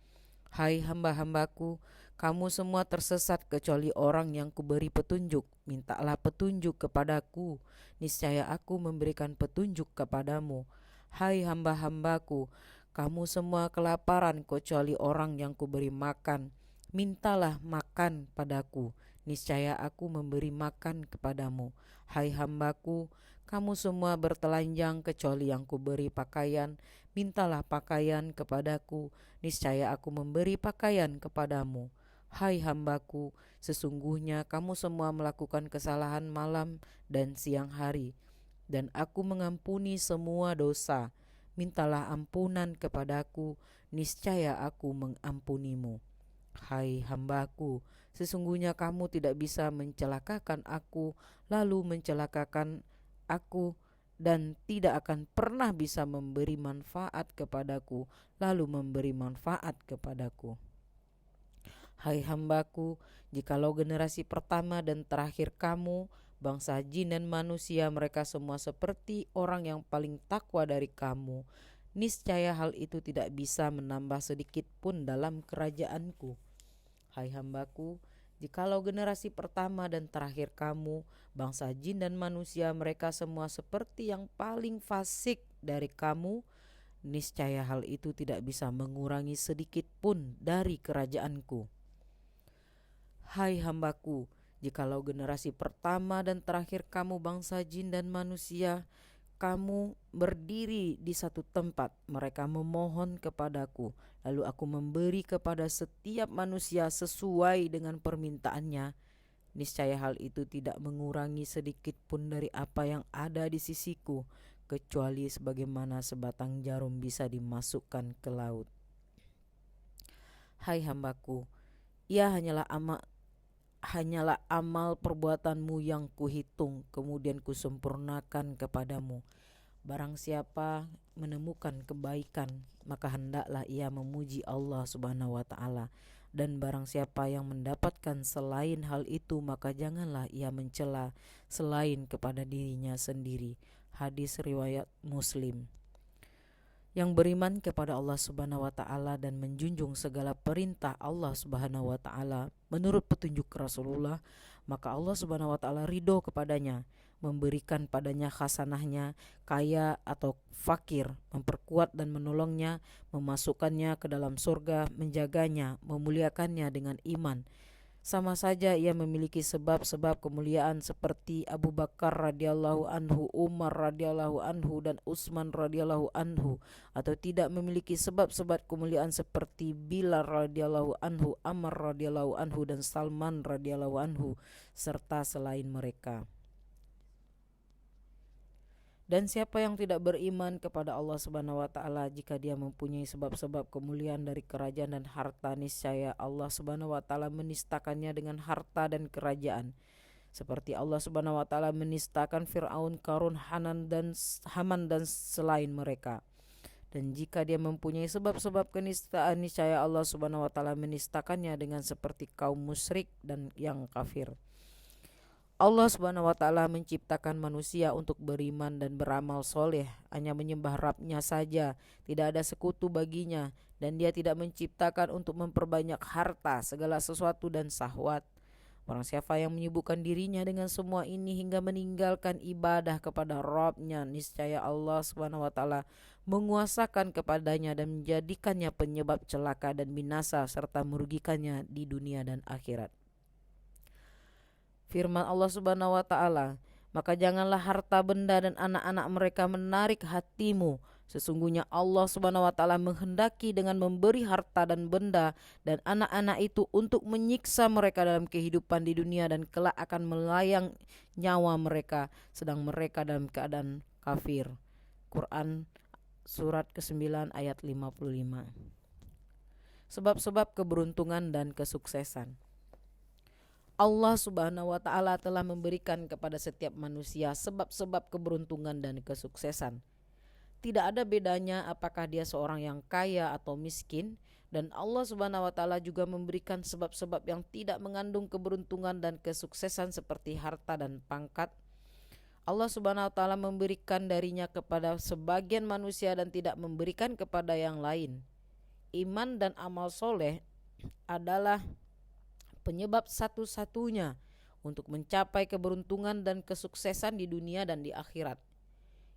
Hai hamba-hambaku, kamu semua tersesat kecuali orang yang kuberi petunjuk. Mintalah petunjuk kepadaku, niscaya aku memberikan petunjuk kepadamu. Hai hamba-hambaku, kamu semua kelaparan kecuali orang yang kuberi makan. Mintalah makan padaku, niscaya aku memberi makan kepadamu. Hai hambaku, kamu semua bertelanjang kecuali yang kuberi pakaian. Mintalah pakaian kepadaku, niscaya aku memberi pakaian kepadamu. Hai hambaku, sesungguhnya kamu semua melakukan kesalahan malam dan siang hari, dan aku mengampuni semua dosa. Mintalah ampunan kepadaku, niscaya aku mengampunimu. Hai hambaku, sesungguhnya kamu tidak bisa mencelakakan aku, lalu mencelakakan aku, dan tidak akan pernah bisa memberi manfaat kepadaku, lalu memberi manfaat kepadaku. Hai hambaku, jikalau generasi pertama dan terakhir kamu, bangsa jin dan manusia, mereka semua seperti orang yang paling takwa dari kamu, niscaya hal itu tidak bisa menambah sedikit pun dalam kerajaanku. Hai hambaku, jikalau generasi pertama dan terakhir kamu, bangsa jin dan manusia, mereka semua seperti yang paling fasik dari kamu, niscaya hal itu tidak bisa mengurangi sedikit pun dari kerajaanku. Hai hambaku, jikalau generasi pertama dan terakhir kamu, bangsa jin dan manusia, kamu berdiri di satu tempat, mereka memohon kepadaku, lalu aku memberi kepada setiap manusia sesuai dengan permintaannya, niscaya hal itu tidak mengurangi sedikit pun dari apa yang ada di sisiku, kecuali sebagaimana sebatang jarum bisa dimasukkan ke laut. Hai hambaku, ia hanyalah amal perbuatanmu yang kuhitung, kemudian kusempurnakan kepadamu. Barang siapa menemukan kebaikan, maka hendaklah ia memuji Allah Subhanahu wa taala, dan barang siapa yang mendapatkan selain hal itu, maka janganlah ia mencela selain kepada dirinya sendiri. Hadis riwayat Muslim. Yang beriman kepada Allah Subhanahu wa taala dan menjunjung segala perintah Allah Subhanahu wa taala menurut petunjuk Rasulullah, maka Allah Subhanahu wa taala ridho kepadanya, memberikan padanya khasanahnya, kaya atau fakir, memperkuat dan menolongnya, memasukkannya ke dalam surga, menjaganya, memuliakannya dengan iman, sama saja ia memiliki sebab-sebab kemuliaan seperti Abu Bakar radhiyallahu anhu, Umar radhiyallahu anhu, dan Utsman radhiyallahu anhu, atau tidak memiliki sebab-sebab kemuliaan seperti Bilal radhiyallahu anhu, Ammar radhiyallahu anhu, dan Salman radhiyallahu anhu, serta selain mereka. Dan siapa yang tidak beriman kepada Allah Subhanahu wa taala jika dia mempunyai sebab-sebab kemuliaan dari kerajaan dan harta, niscaya Allah Subhanahu wa taala menistakannya dengan harta dan kerajaan. Seperti Allah Subhanahu wa taala menistakan Firaun, Qarun, Haman dan selain mereka. Dan jika dia mempunyai sebab-sebab kenistaan, niscaya Allah Subhanahu wa taala menistakannya dengan seperti kaum musyrik dan yang kafir. Allah Subhanahu wa taala menciptakan manusia untuk beriman dan beramal soleh, hanya menyembah Rabb-Nya saja, tidak ada sekutu baginya, dan Dia tidak menciptakan untuk memperbanyak harta, segala sesuatu dan syahwat. Barang siapa yang menyibukkan dirinya dengan semua ini hingga meninggalkan ibadah kepada Rabb-Nya, niscaya Allah Subhanahu wa taala menguasakan kepadanya dan menjadikannya penyebab celaka dan binasa serta merugikannya di dunia dan akhirat. Firman Allah Subhanahu wa taala, maka janganlah harta benda dan anak-anak mereka menarik hatimu. Sesungguhnya Allah Subhanahu wa taala menghendaki dengan memberi harta dan benda dan anak-anak itu untuk menyiksa mereka dalam kehidupan di dunia dan kelak akan melayang nyawa mereka sedang mereka dalam keadaan kafir. Quran surat ke-9 ayat 55. Sebab-sebab keberuntungan dan kesuksesan. Allah Subhanahu wa taala telah memberikan kepada setiap manusia sebab-sebab keberuntungan dan kesuksesan. Tidak ada bedanya apakah dia seorang yang kaya atau miskin, dan Allah Subhanahu wa taala juga memberikan sebab-sebab yang tidak mengandung keberuntungan dan kesuksesan seperti harta dan pangkat. Allah Subhanahu wa taala memberikan darinya kepada sebagian manusia dan tidak memberikan kepada yang lain. Iman dan amal soleh adalah penyebab satu-satunya untuk mencapai keberuntungan dan kesuksesan di dunia dan di akhirat.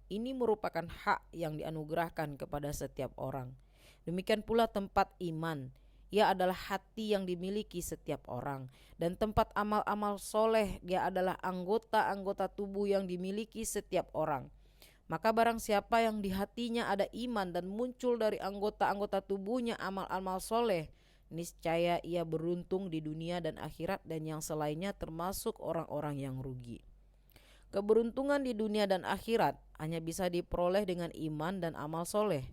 Ini merupakan hak yang dianugerahkan kepada setiap orang. Demikian pula tempat iman. Ia adalah hati yang dimiliki setiap orang. Dan tempat amal-amal soleh, dia adalah anggota-anggota tubuh yang dimiliki setiap orang. Maka barang siapa yang di hatinya ada iman dan muncul dari anggota-anggota tubuhnya amal-amal soleh, niscaya ia beruntung di dunia dan akhirat, dan yang selainnya termasuk orang-orang yang rugi. Keberuntungan di dunia dan akhirat hanya bisa diperoleh dengan iman dan amal soleh.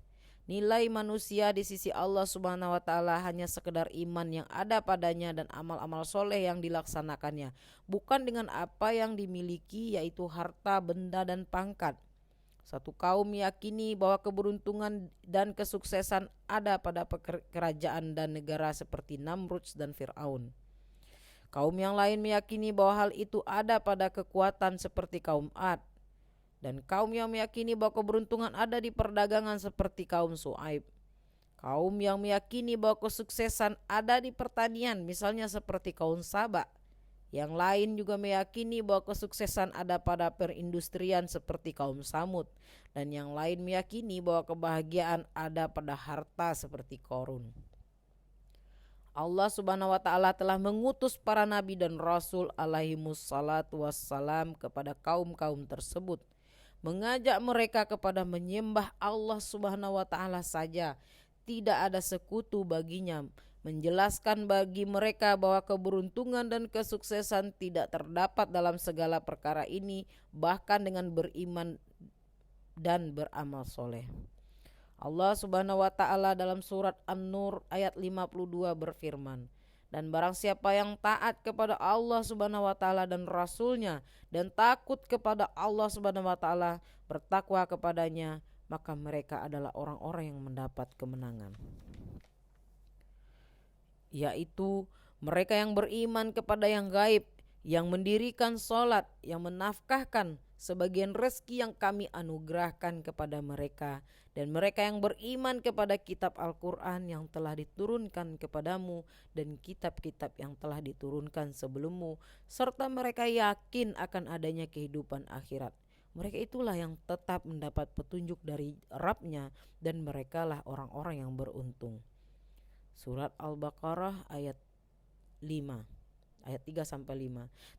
Nilai manusia di sisi Allah Subhanahu wa taala hanya sekedar iman yang ada padanya dan amal-amal soleh yang dilaksanakannya, bukan dengan apa yang dimiliki, yaitu harta, benda, dan pangkat. Satu kaum meyakini bahwa keberuntungan dan kesuksesan ada pada kerajaan dan negara seperti Namrud dan Firaun. Kaum yang lain meyakini bahwa hal itu ada pada kekuatan seperti kaum Ad. Dan kaum yang meyakini bahwa keberuntungan ada di perdagangan seperti kaum Su'aib. Kaum yang meyakini bahwa kesuksesan ada di pertanian, misalnya seperti kaum Saba. Yang lain juga meyakini bahwa kesuksesan ada pada perindustrian seperti kaum Samud. Dan yang lain meyakini bahwa kebahagiaan ada pada harta seperti Qarun. Allah Subhanahu wa taala telah mengutus para nabi dan rasul alaihimus salatu wassalam kepada kaum-kaum tersebut, mengajak mereka kepada menyembah Allah Subhanahu wa taala saja, tidak ada sekutu baginya, menjelaskan bagi mereka bahwa keberuntungan dan kesuksesan tidak terdapat dalam segala perkara ini, bahkan dengan beriman dan beramal soleh. Allah Subhanahu wa taala dalam surat An-Nur ayat 52 berfirman, dan barang siapa yang taat kepada Allah Subhanahu wa taala dan Rasulnya dan takut kepada Allah Subhanahu wa taala, bertakwa kepadanya, maka mereka adalah orang-orang yang mendapat kemenangan. Yaitu mereka yang beriman kepada yang gaib, yang mendirikan sholat, yang menafkahkan sebagian rezeki yang kami anugerahkan kepada mereka, dan mereka yang beriman kepada kitab Al-Quran yang telah diturunkan kepadamu dan kitab-kitab yang telah diturunkan sebelummu, serta mereka yakin akan adanya kehidupan akhirat. Mereka itulah yang tetap mendapat petunjuk dari Rabb-Nya, dan merekalah orang-orang yang beruntung. Surat Al-Baqarah ayat 5. ayat 3-5.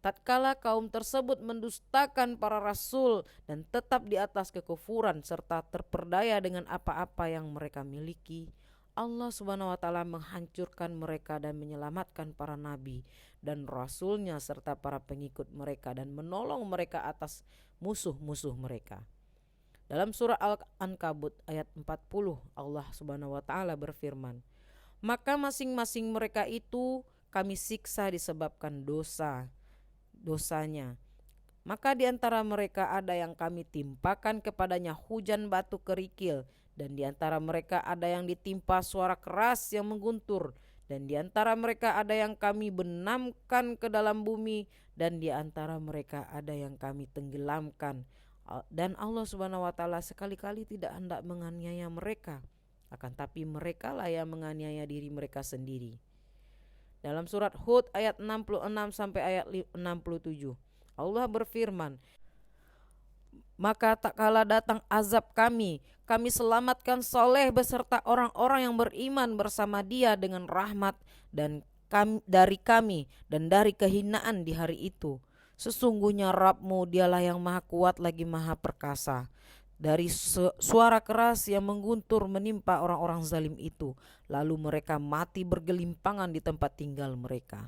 Tatkala kaum tersebut mendustakan para rasul dan tetap di atas kekufuran serta terperdaya dengan apa-apa yang mereka miliki, Allah Subhanahu wa taala menghancurkan mereka dan menyelamatkan para nabi dan rasulnya serta para pengikut mereka dan menolong mereka atas musuh-musuh mereka. Dalam surah Al-Ankabut ayat 40, Allah Subhanahu wa taala berfirman, "Maka masing-masing mereka itu kami siksa disebabkan dosanya. Maka di antara mereka ada yang kami timpakan kepadanya hujan batu kerikil, dan di antara mereka ada yang ditimpa suara keras yang mengguntur, dan di antara mereka ada yang kami benamkan ke dalam bumi, dan di antara mereka ada yang kami tenggelamkan. Dan Allah Subhanahu wa taala sekali-kali tidak hendak menganiaya mereka, akan tapi mereka lah yang menganiaya diri mereka sendiri." Dalam surat Hud ayat 66 sampai ayat 67, Allah berfirman, "Maka tak kala datang azab kami selamatkan Saleh beserta orang-orang yang beriman bersama dia dengan rahmat dan dari kami dan dari kehinaan di hari itu. Sesungguhnya Rabbmu dialah yang maha kuat lagi maha perkasa." Dari suara keras yang mengguntur menimpa orang-orang zalim itu, lalu mereka mati bergelimpangan di tempat tinggal mereka.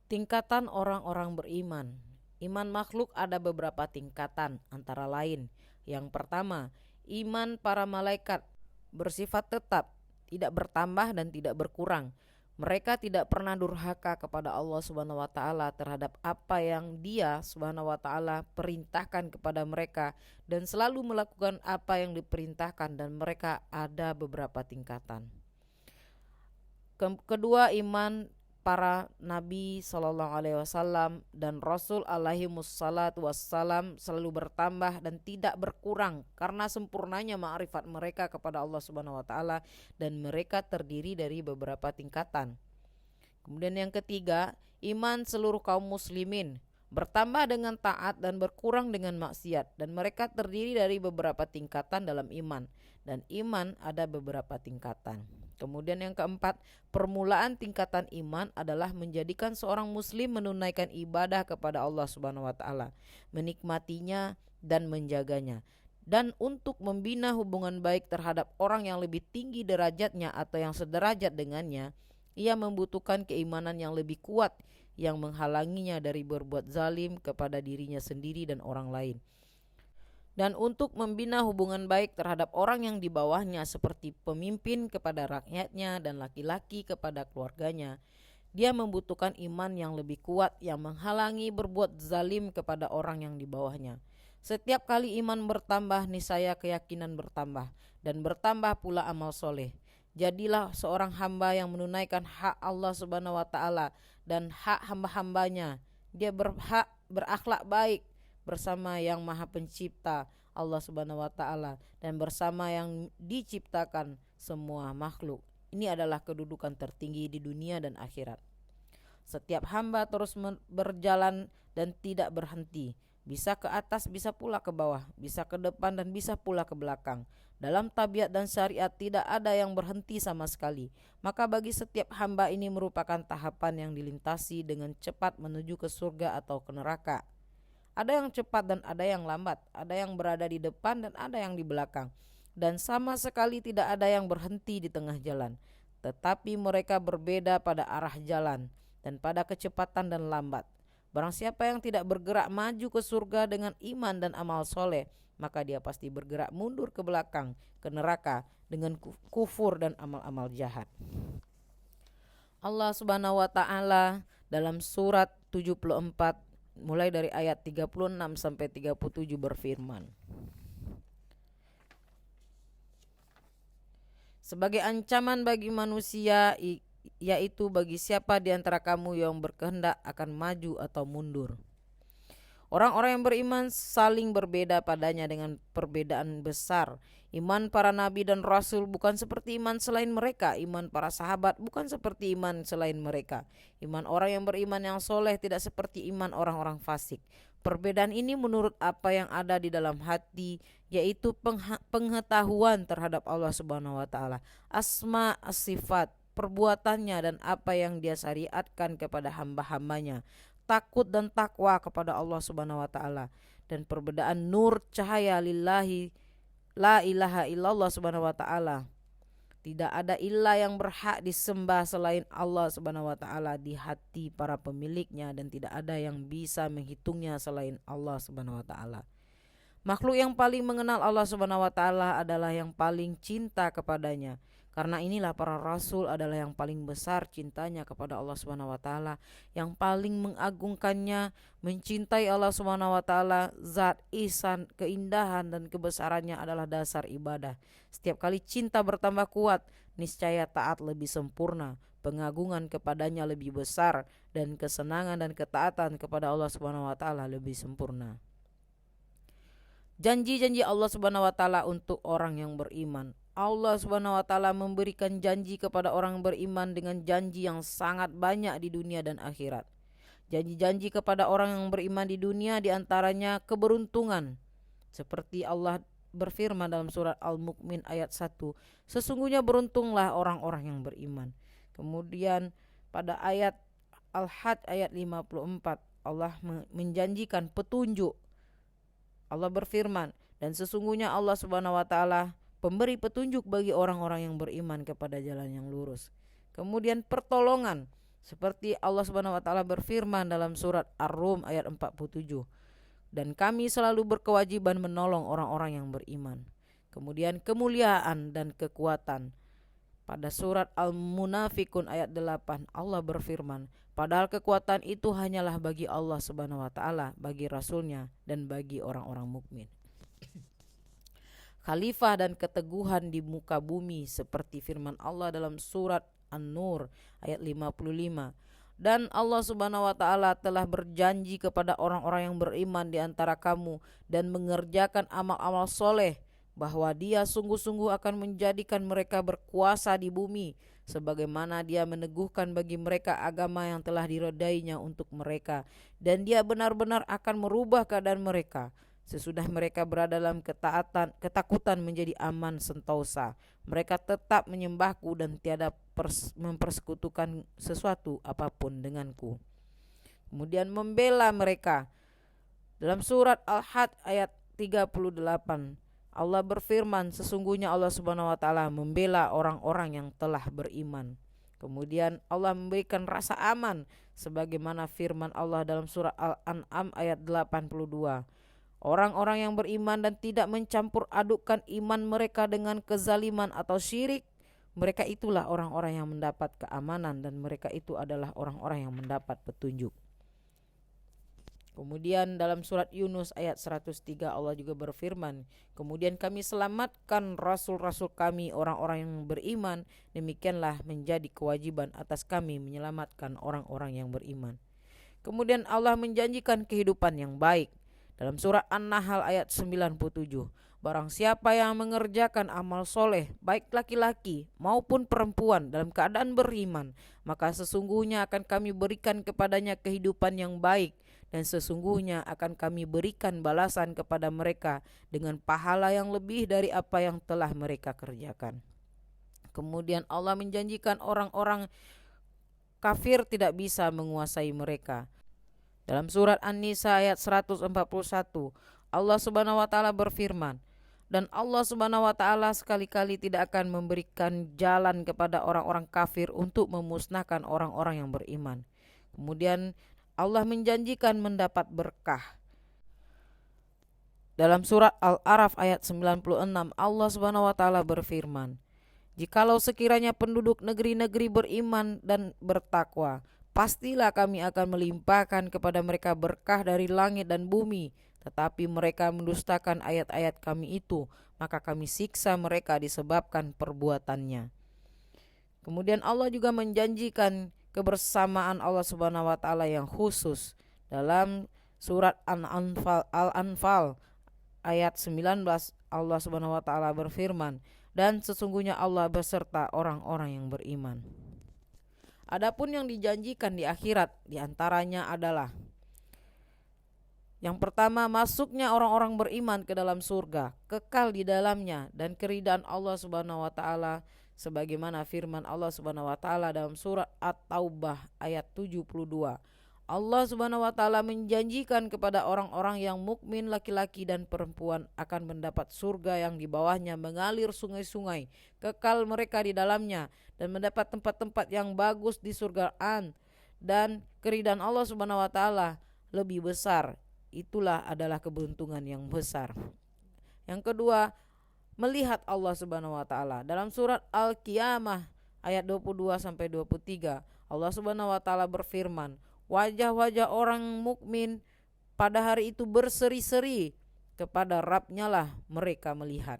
Tingkatan orang-orang beriman. Iman makhluk ada beberapa tingkatan, antara lain: yang pertama, iman para malaikat bersifat tetap, tidak bertambah dan tidak berkurang. Mereka tidak pernah durhaka kepada Allah Subhanahu wa taala terhadap apa yang Dia Subhanahu wa taala perintahkan kepada mereka dan selalu melakukan apa yang diperintahkan, dan mereka ada beberapa tingkatan. Kedua, iman para nabi sallallahu alaihi wasallam dan rasul alaihi wassalatu wassalam selalu bertambah dan tidak berkurang karena sempurnanya ma'rifat mereka kepada Allah Subhanahu wa taala, dan mereka terdiri dari beberapa tingkatan. Kemudian yang ketiga, iman seluruh kaum muslimin bertambah dengan taat dan berkurang dengan maksiat, dan mereka terdiri dari beberapa tingkatan dalam iman, dan iman ada beberapa tingkatan. Kemudian yang keempat, permulaan tingkatan iman adalah menjadikan seorang muslim menunaikan ibadah kepada Allah Subhanahu wa taala, menikmatinya dan menjaganya, dan untuk membina hubungan baik terhadap orang yang lebih tinggi derajatnya atau yang sederajat dengannya. Ia membutuhkan keimanan yang lebih kuat yang menghalanginya dari berbuat zalim kepada dirinya sendiri dan orang lain. Dan untuk membina hubungan baik terhadap orang yang di bawahnya seperti pemimpin kepada rakyatnya dan laki-laki kepada keluarganya, dia membutuhkan iman yang lebih kuat yang menghalangi berbuat zalim kepada orang yang di bawahnya. Setiap kali iman bertambah, niscaya keyakinan bertambah, dan bertambah pula amal soleh. Jadilah seorang hamba yang menunaikan hak Allah Subhanahu wa taala dan hak hamba-hambanya. Dia berhak berakhlak baik bersama yang Maha Pencipta Allah Subhanahu wa taala dan bersama yang diciptakan semua makhluk. Ini adalah kedudukan tertinggi di dunia dan akhirat. Setiap hamba terus berjalan dan tidak berhenti. Bisa ke atas, bisa pula ke bawah, bisa ke depan dan bisa pula ke belakang. Dalam tabiat dan syariat tidak ada yang berhenti sama sekali. Maka bagi setiap hamba ini merupakan tahapan yang dilintasi dengan cepat menuju ke surga atau ke neraka. Ada yang cepat dan ada yang lambat, ada yang berada di depan dan ada yang di belakang. Dan sama sekali tidak ada yang berhenti di tengah jalan. Tetapi mereka berbeda pada arah jalan dan pada kecepatan dan lambat. Barang siapa yang tidak bergerak maju ke surga dengan iman dan amal soleh, maka dia pasti bergerak mundur ke belakang, ke neraka dengan kufur dan amal-amal jahat. Allah Subhanahu wa taala dalam surat 74 mulai dari ayat 36 sampai 37 berfirman, sebagai ancaman bagi manusia, yaitu bagi siapa di antara kamu yang berkehendak akan maju atau mundur. Orang-orang yang beriman saling berbeda padanya dengan perbedaan besar. Iman para nabi dan rasul bukan seperti iman selain mereka. Iman para sahabat bukan seperti iman selain mereka. Iman orang yang beriman yang soleh tidak seperti iman orang-orang fasik. Perbedaan ini menurut apa yang ada di dalam hati, yaitu pengetahuan terhadap Allah Subhanahu wa taala, asma, sifat, perbuatannya dan apa yang dia syariatkan kepada hamba-hambanya, takut dan takwa kepada Allah Subhanahu wa taala, dan perbedaan nur cahaya lillahi la ilaha illallah Subhanahu wa taala. Tidak ada ilah yang berhak disembah selain Allah Subhanahu wa taala di hati para pemiliknya, dan tidak ada yang bisa menghitungnya selain Allah Subhanahu wa taala. Makhluk yang paling mengenal Allah Subhanahu wa taala adalah yang paling cinta kepadanya. Karena inilah para rasul adalah yang paling besar cintanya kepada Allah Subhanahu wa taala, yang paling mengagungkannya, mencintai Allah Subhanahu wa taala. Zat ihsan, keindahan dan kebesarannya adalah dasar ibadah. Setiap kali cinta bertambah kuat, niscaya taat lebih sempurna, pengagungan kepadanya lebih besar, dan kesenangan dan ketaatan kepada Allah Subhanahu wa taala lebih sempurna. Janji-janji Allah Subhanahu wa taala untuk orang yang beriman. Allah Subhanahu wa taala memberikan janji kepada orang beriman dengan janji yang sangat banyak di dunia dan akhirat. Janji-janji kepada orang yang beriman di dunia diantaranya keberuntungan. Seperti Allah berfirman dalam surat Al-Mu'min ayat 1, sesungguhnya beruntunglah orang-orang yang beriman. Kemudian pada ayat Al-Hajj ayat 54, Allah menjanjikan petunjuk. Allah berfirman, dan sesungguhnya Allah Subhanahu wa taala pemberi petunjuk bagi orang-orang yang beriman kepada jalan yang lurus. Kemudian pertolongan, seperti Allah Subhanahu wa taala berfirman dalam surat Ar-Rum ayat 47, dan kami selalu berkewajiban menolong orang-orang yang beriman. Kemudian kemuliaan dan kekuatan. Pada surat Al-Munafikun ayat 8, Allah berfirman, padahal kekuatan itu hanyalah bagi Allah Subhanahu wa taala, bagi Rasulnya, dan bagi orang-orang mukmin. Khalifah dan keteguhan di muka bumi, seperti firman Allah dalam surat An-Nur ayat 55. Dan Allah Subhanahu wa taala telah berjanji kepada orang-orang yang beriman di antara kamu dan mengerjakan amal-amal soleh, bahwa Dia sungguh-sungguh akan menjadikan mereka berkuasa di bumi, sebagaimana Dia meneguhkan bagi mereka agama yang telah diridainya untuk mereka, dan Dia benar-benar akan merubah keadaan mereka. Sesudah mereka berada dalam ketakutan menjadi aman sentosa. Mereka tetap menyembahku dan tiada mempersekutukan sesuatu apapun denganku. Kemudian membela mereka. Dalam surat Al-Hajj ayat 38, Allah berfirman, sesungguhnya Allah Subhanahu wa taala membela orang-orang yang telah beriman. Kemudian Allah memberikan rasa aman, sebagaimana firman Allah dalam surah Al-An'am ayat 82. Orang-orang yang beriman dan tidak mencampur adukkan iman mereka dengan kezaliman atau syirik, mereka itulah orang-orang yang mendapat keamanan, dan mereka itu adalah orang-orang yang mendapat petunjuk. Kemudian dalam surat Yunus ayat 103 Allah juga berfirman, kemudian kami selamatkan rasul-rasul kami orang-orang yang beriman, demikianlah menjadi kewajiban atas kami menyelamatkan orang-orang yang beriman. Kemudian Allah menjanjikan kehidupan yang baik. Dalam surat An-Nahl ayat 97, barang siapa yang mengerjakan amal soleh, baik laki-laki maupun perempuan dalam keadaan beriman, maka sesungguhnya akan kami berikan kepadanya kehidupan yang baik, dan sesungguhnya akan kami berikan balasan kepada mereka dengan pahala yang lebih dari apa yang telah mereka kerjakan. Kemudian Allah menjanjikan orang-orang kafir tidak bisa menguasai mereka. Dalam surat An-Nisa ayat 141, Allah Subhanahu wa taala berfirman, dan Allah Subhanahu wa taala sekali-kali tidak akan memberikan jalan kepada orang-orang kafir untuk memusnahkan orang-orang yang beriman. Kemudian Allah menjanjikan mendapat berkah. Dalam surat Al-A'raf ayat 96, Allah Subhanahu wa taala berfirman, jikalau sekiranya penduduk negeri-negeri beriman dan bertakwa, pastilah kami akan melimpahkan kepada mereka berkah dari langit dan bumi. Tetapi mereka mendustakan ayat-ayat kami itu, maka kami siksa mereka disebabkan perbuatannya. Kemudian Allah juga menjanjikan kebersamaan Allah Subhanahu wa taala yang khusus. Dalam surat Al-Anfal ayat 19, Allah Subhanahu wa taala berfirman, dan sesungguhnya Allah beserta orang-orang yang beriman. Adapun yang dijanjikan di akhirat diantaranya adalah, yang pertama, masuknya orang-orang beriman ke dalam surga, kekal di dalamnya, dan keridaan Allah Subhanahu wa taala sebagaimana firman Allah Subhanahu wa taala dalam surat At-Taubah ayat 72. Allah Subhanahu wa taala menjanjikan kepada orang-orang yang mukmin laki-laki dan perempuan akan mendapat surga yang di bawahnya mengalir sungai-sungai, kekal mereka di dalamnya dan mendapat tempat-tempat yang bagus di surga dan keridhaan Allah Subhanahu wa taala lebih besar. Itulah adalah keberuntungan yang besar. Yang kedua, melihat Allah Subhanahu wa taala. Dalam surat Al-Qiyamah ayat 22 sampai 23, Allah Subhanahu wa taala berfirman, wajah-wajah orang mukmin pada hari itu berseri-seri, kepada Rabb-nya lah mereka melihat.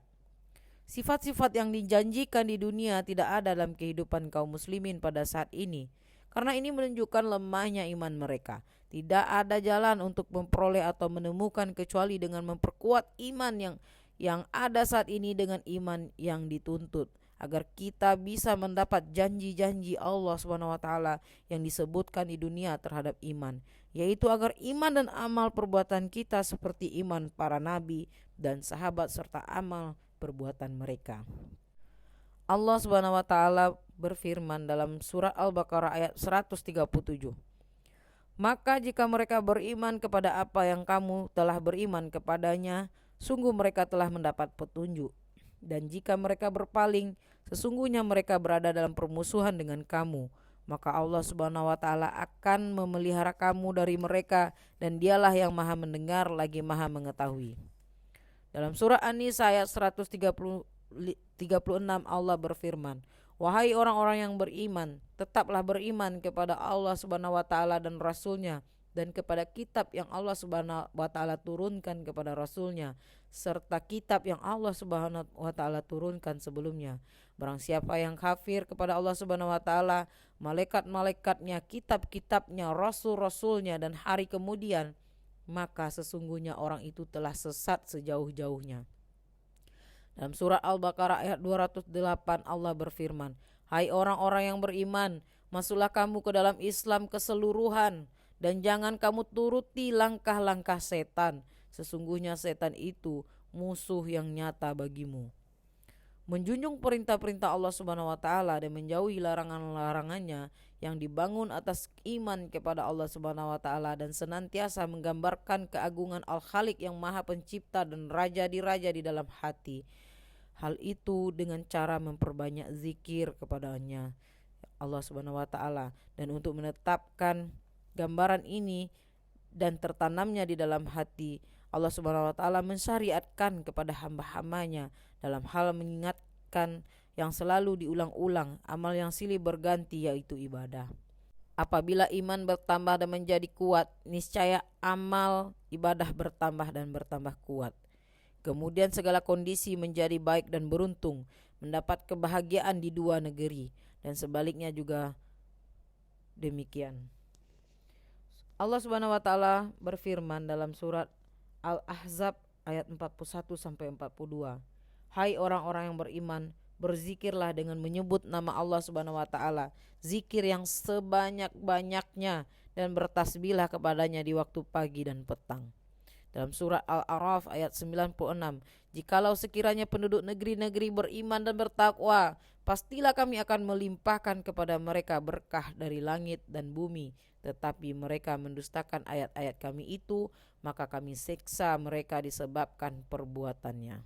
Sifat-sifat yang dijanjikan di dunia tidak ada dalam kehidupan kaum muslimin pada saat ini, karena ini menunjukkan lemahnya iman mereka. Tidak ada jalan untuk memperoleh atau menemukan kecuali dengan memperkuat iman yang ada saat ini dengan iman yang dituntut, agar kita bisa mendapat janji-janji Allah SWT yang disebutkan di dunia terhadap iman, yaitu agar iman dan amal perbuatan kita seperti iman para nabi dan sahabat serta amal perbuatan mereka. Allah SWT berfirman dalam surah Al-Baqarah ayat 137, maka jika mereka beriman kepada apa yang kamu telah beriman kepadanya, sungguh mereka telah mendapat petunjuk. Dan jika mereka berpaling, sesungguhnya mereka berada dalam permusuhan dengan kamu. Maka Allah Subhanahu wa taala akan memelihara kamu dari mereka, dan Dialah yang Maha mendengar lagi Maha mengetahui. Dalam surah An-Nisa ayat 136 Allah berfirman, wahai orang-orang yang beriman, tetaplah beriman kepada Allah Subhanahu wa taala dan Rasul-Nya, dan kepada kitab yang Allah Subhanahu wa taala turunkan kepada Rasul-Nya, serta kitab yang Allah Subhanahu wa taala turunkan sebelumnya. Barang siapa yang kafir kepada Allah Subhanahu wa taala, malaikat-malaikatnya, kitab-kitabnya, rasul-rasulnya dan hari kemudian, maka sesungguhnya orang itu telah sesat sejauh-jauhnya. Dalam surah Al-Baqarah ayat 208 Allah berfirman, hai orang-orang yang beriman, masuklah kamu ke dalam Islam keseluruhan, dan jangan kamu turuti langkah-langkah setan. Sesungguhnya setan itu musuh yang nyata bagimu. Menjunjung perintah-perintah Allah Subhanahu wa taala dan menjauhi larangan-larangannya yang dibangun atas iman kepada Allah Subhanahu wa taala dan senantiasa menggambarkan keagungan Al-Khaliq yang Maha Pencipta dan Raja di dalam hati. Hal itu dengan cara memperbanyak zikir kepadanya Allah Subhanahu wa taala, dan untuk menetapkan gambaran ini dan tertanamnya di dalam hati, Allah Subhanahu wa taala mensyariatkan kepada hamba-hambanya dalam hal mengingatkan yang selalu diulang-ulang, amal yang silih berganti yaitu ibadah. Apabila iman bertambah dan menjadi kuat, niscaya amal ibadah bertambah dan bertambah kuat. Kemudian segala kondisi menjadi baik dan beruntung, mendapat kebahagiaan di dua negeri, dan sebaliknya juga demikian. Allah Subhanahu wa taala berfirman dalam surat Al-Ahzab ayat 41 sampai 42. Hai orang-orang yang beriman, berzikirlah dengan menyebut nama Allah Subhanahu wa taala, zikir yang sebanyak-banyaknya, dan bertasbihlah kepadanya di waktu pagi dan petang. Dalam surat Al-A'raf ayat 96, jikalau sekiranya penduduk negeri-negeri beriman dan bertakwa, pastilah kami akan melimpahkan kepada mereka berkah dari langit dan bumi. Tetapi mereka mendustakan ayat-ayat kami itu, maka kami siksa mereka disebabkan perbuatannya.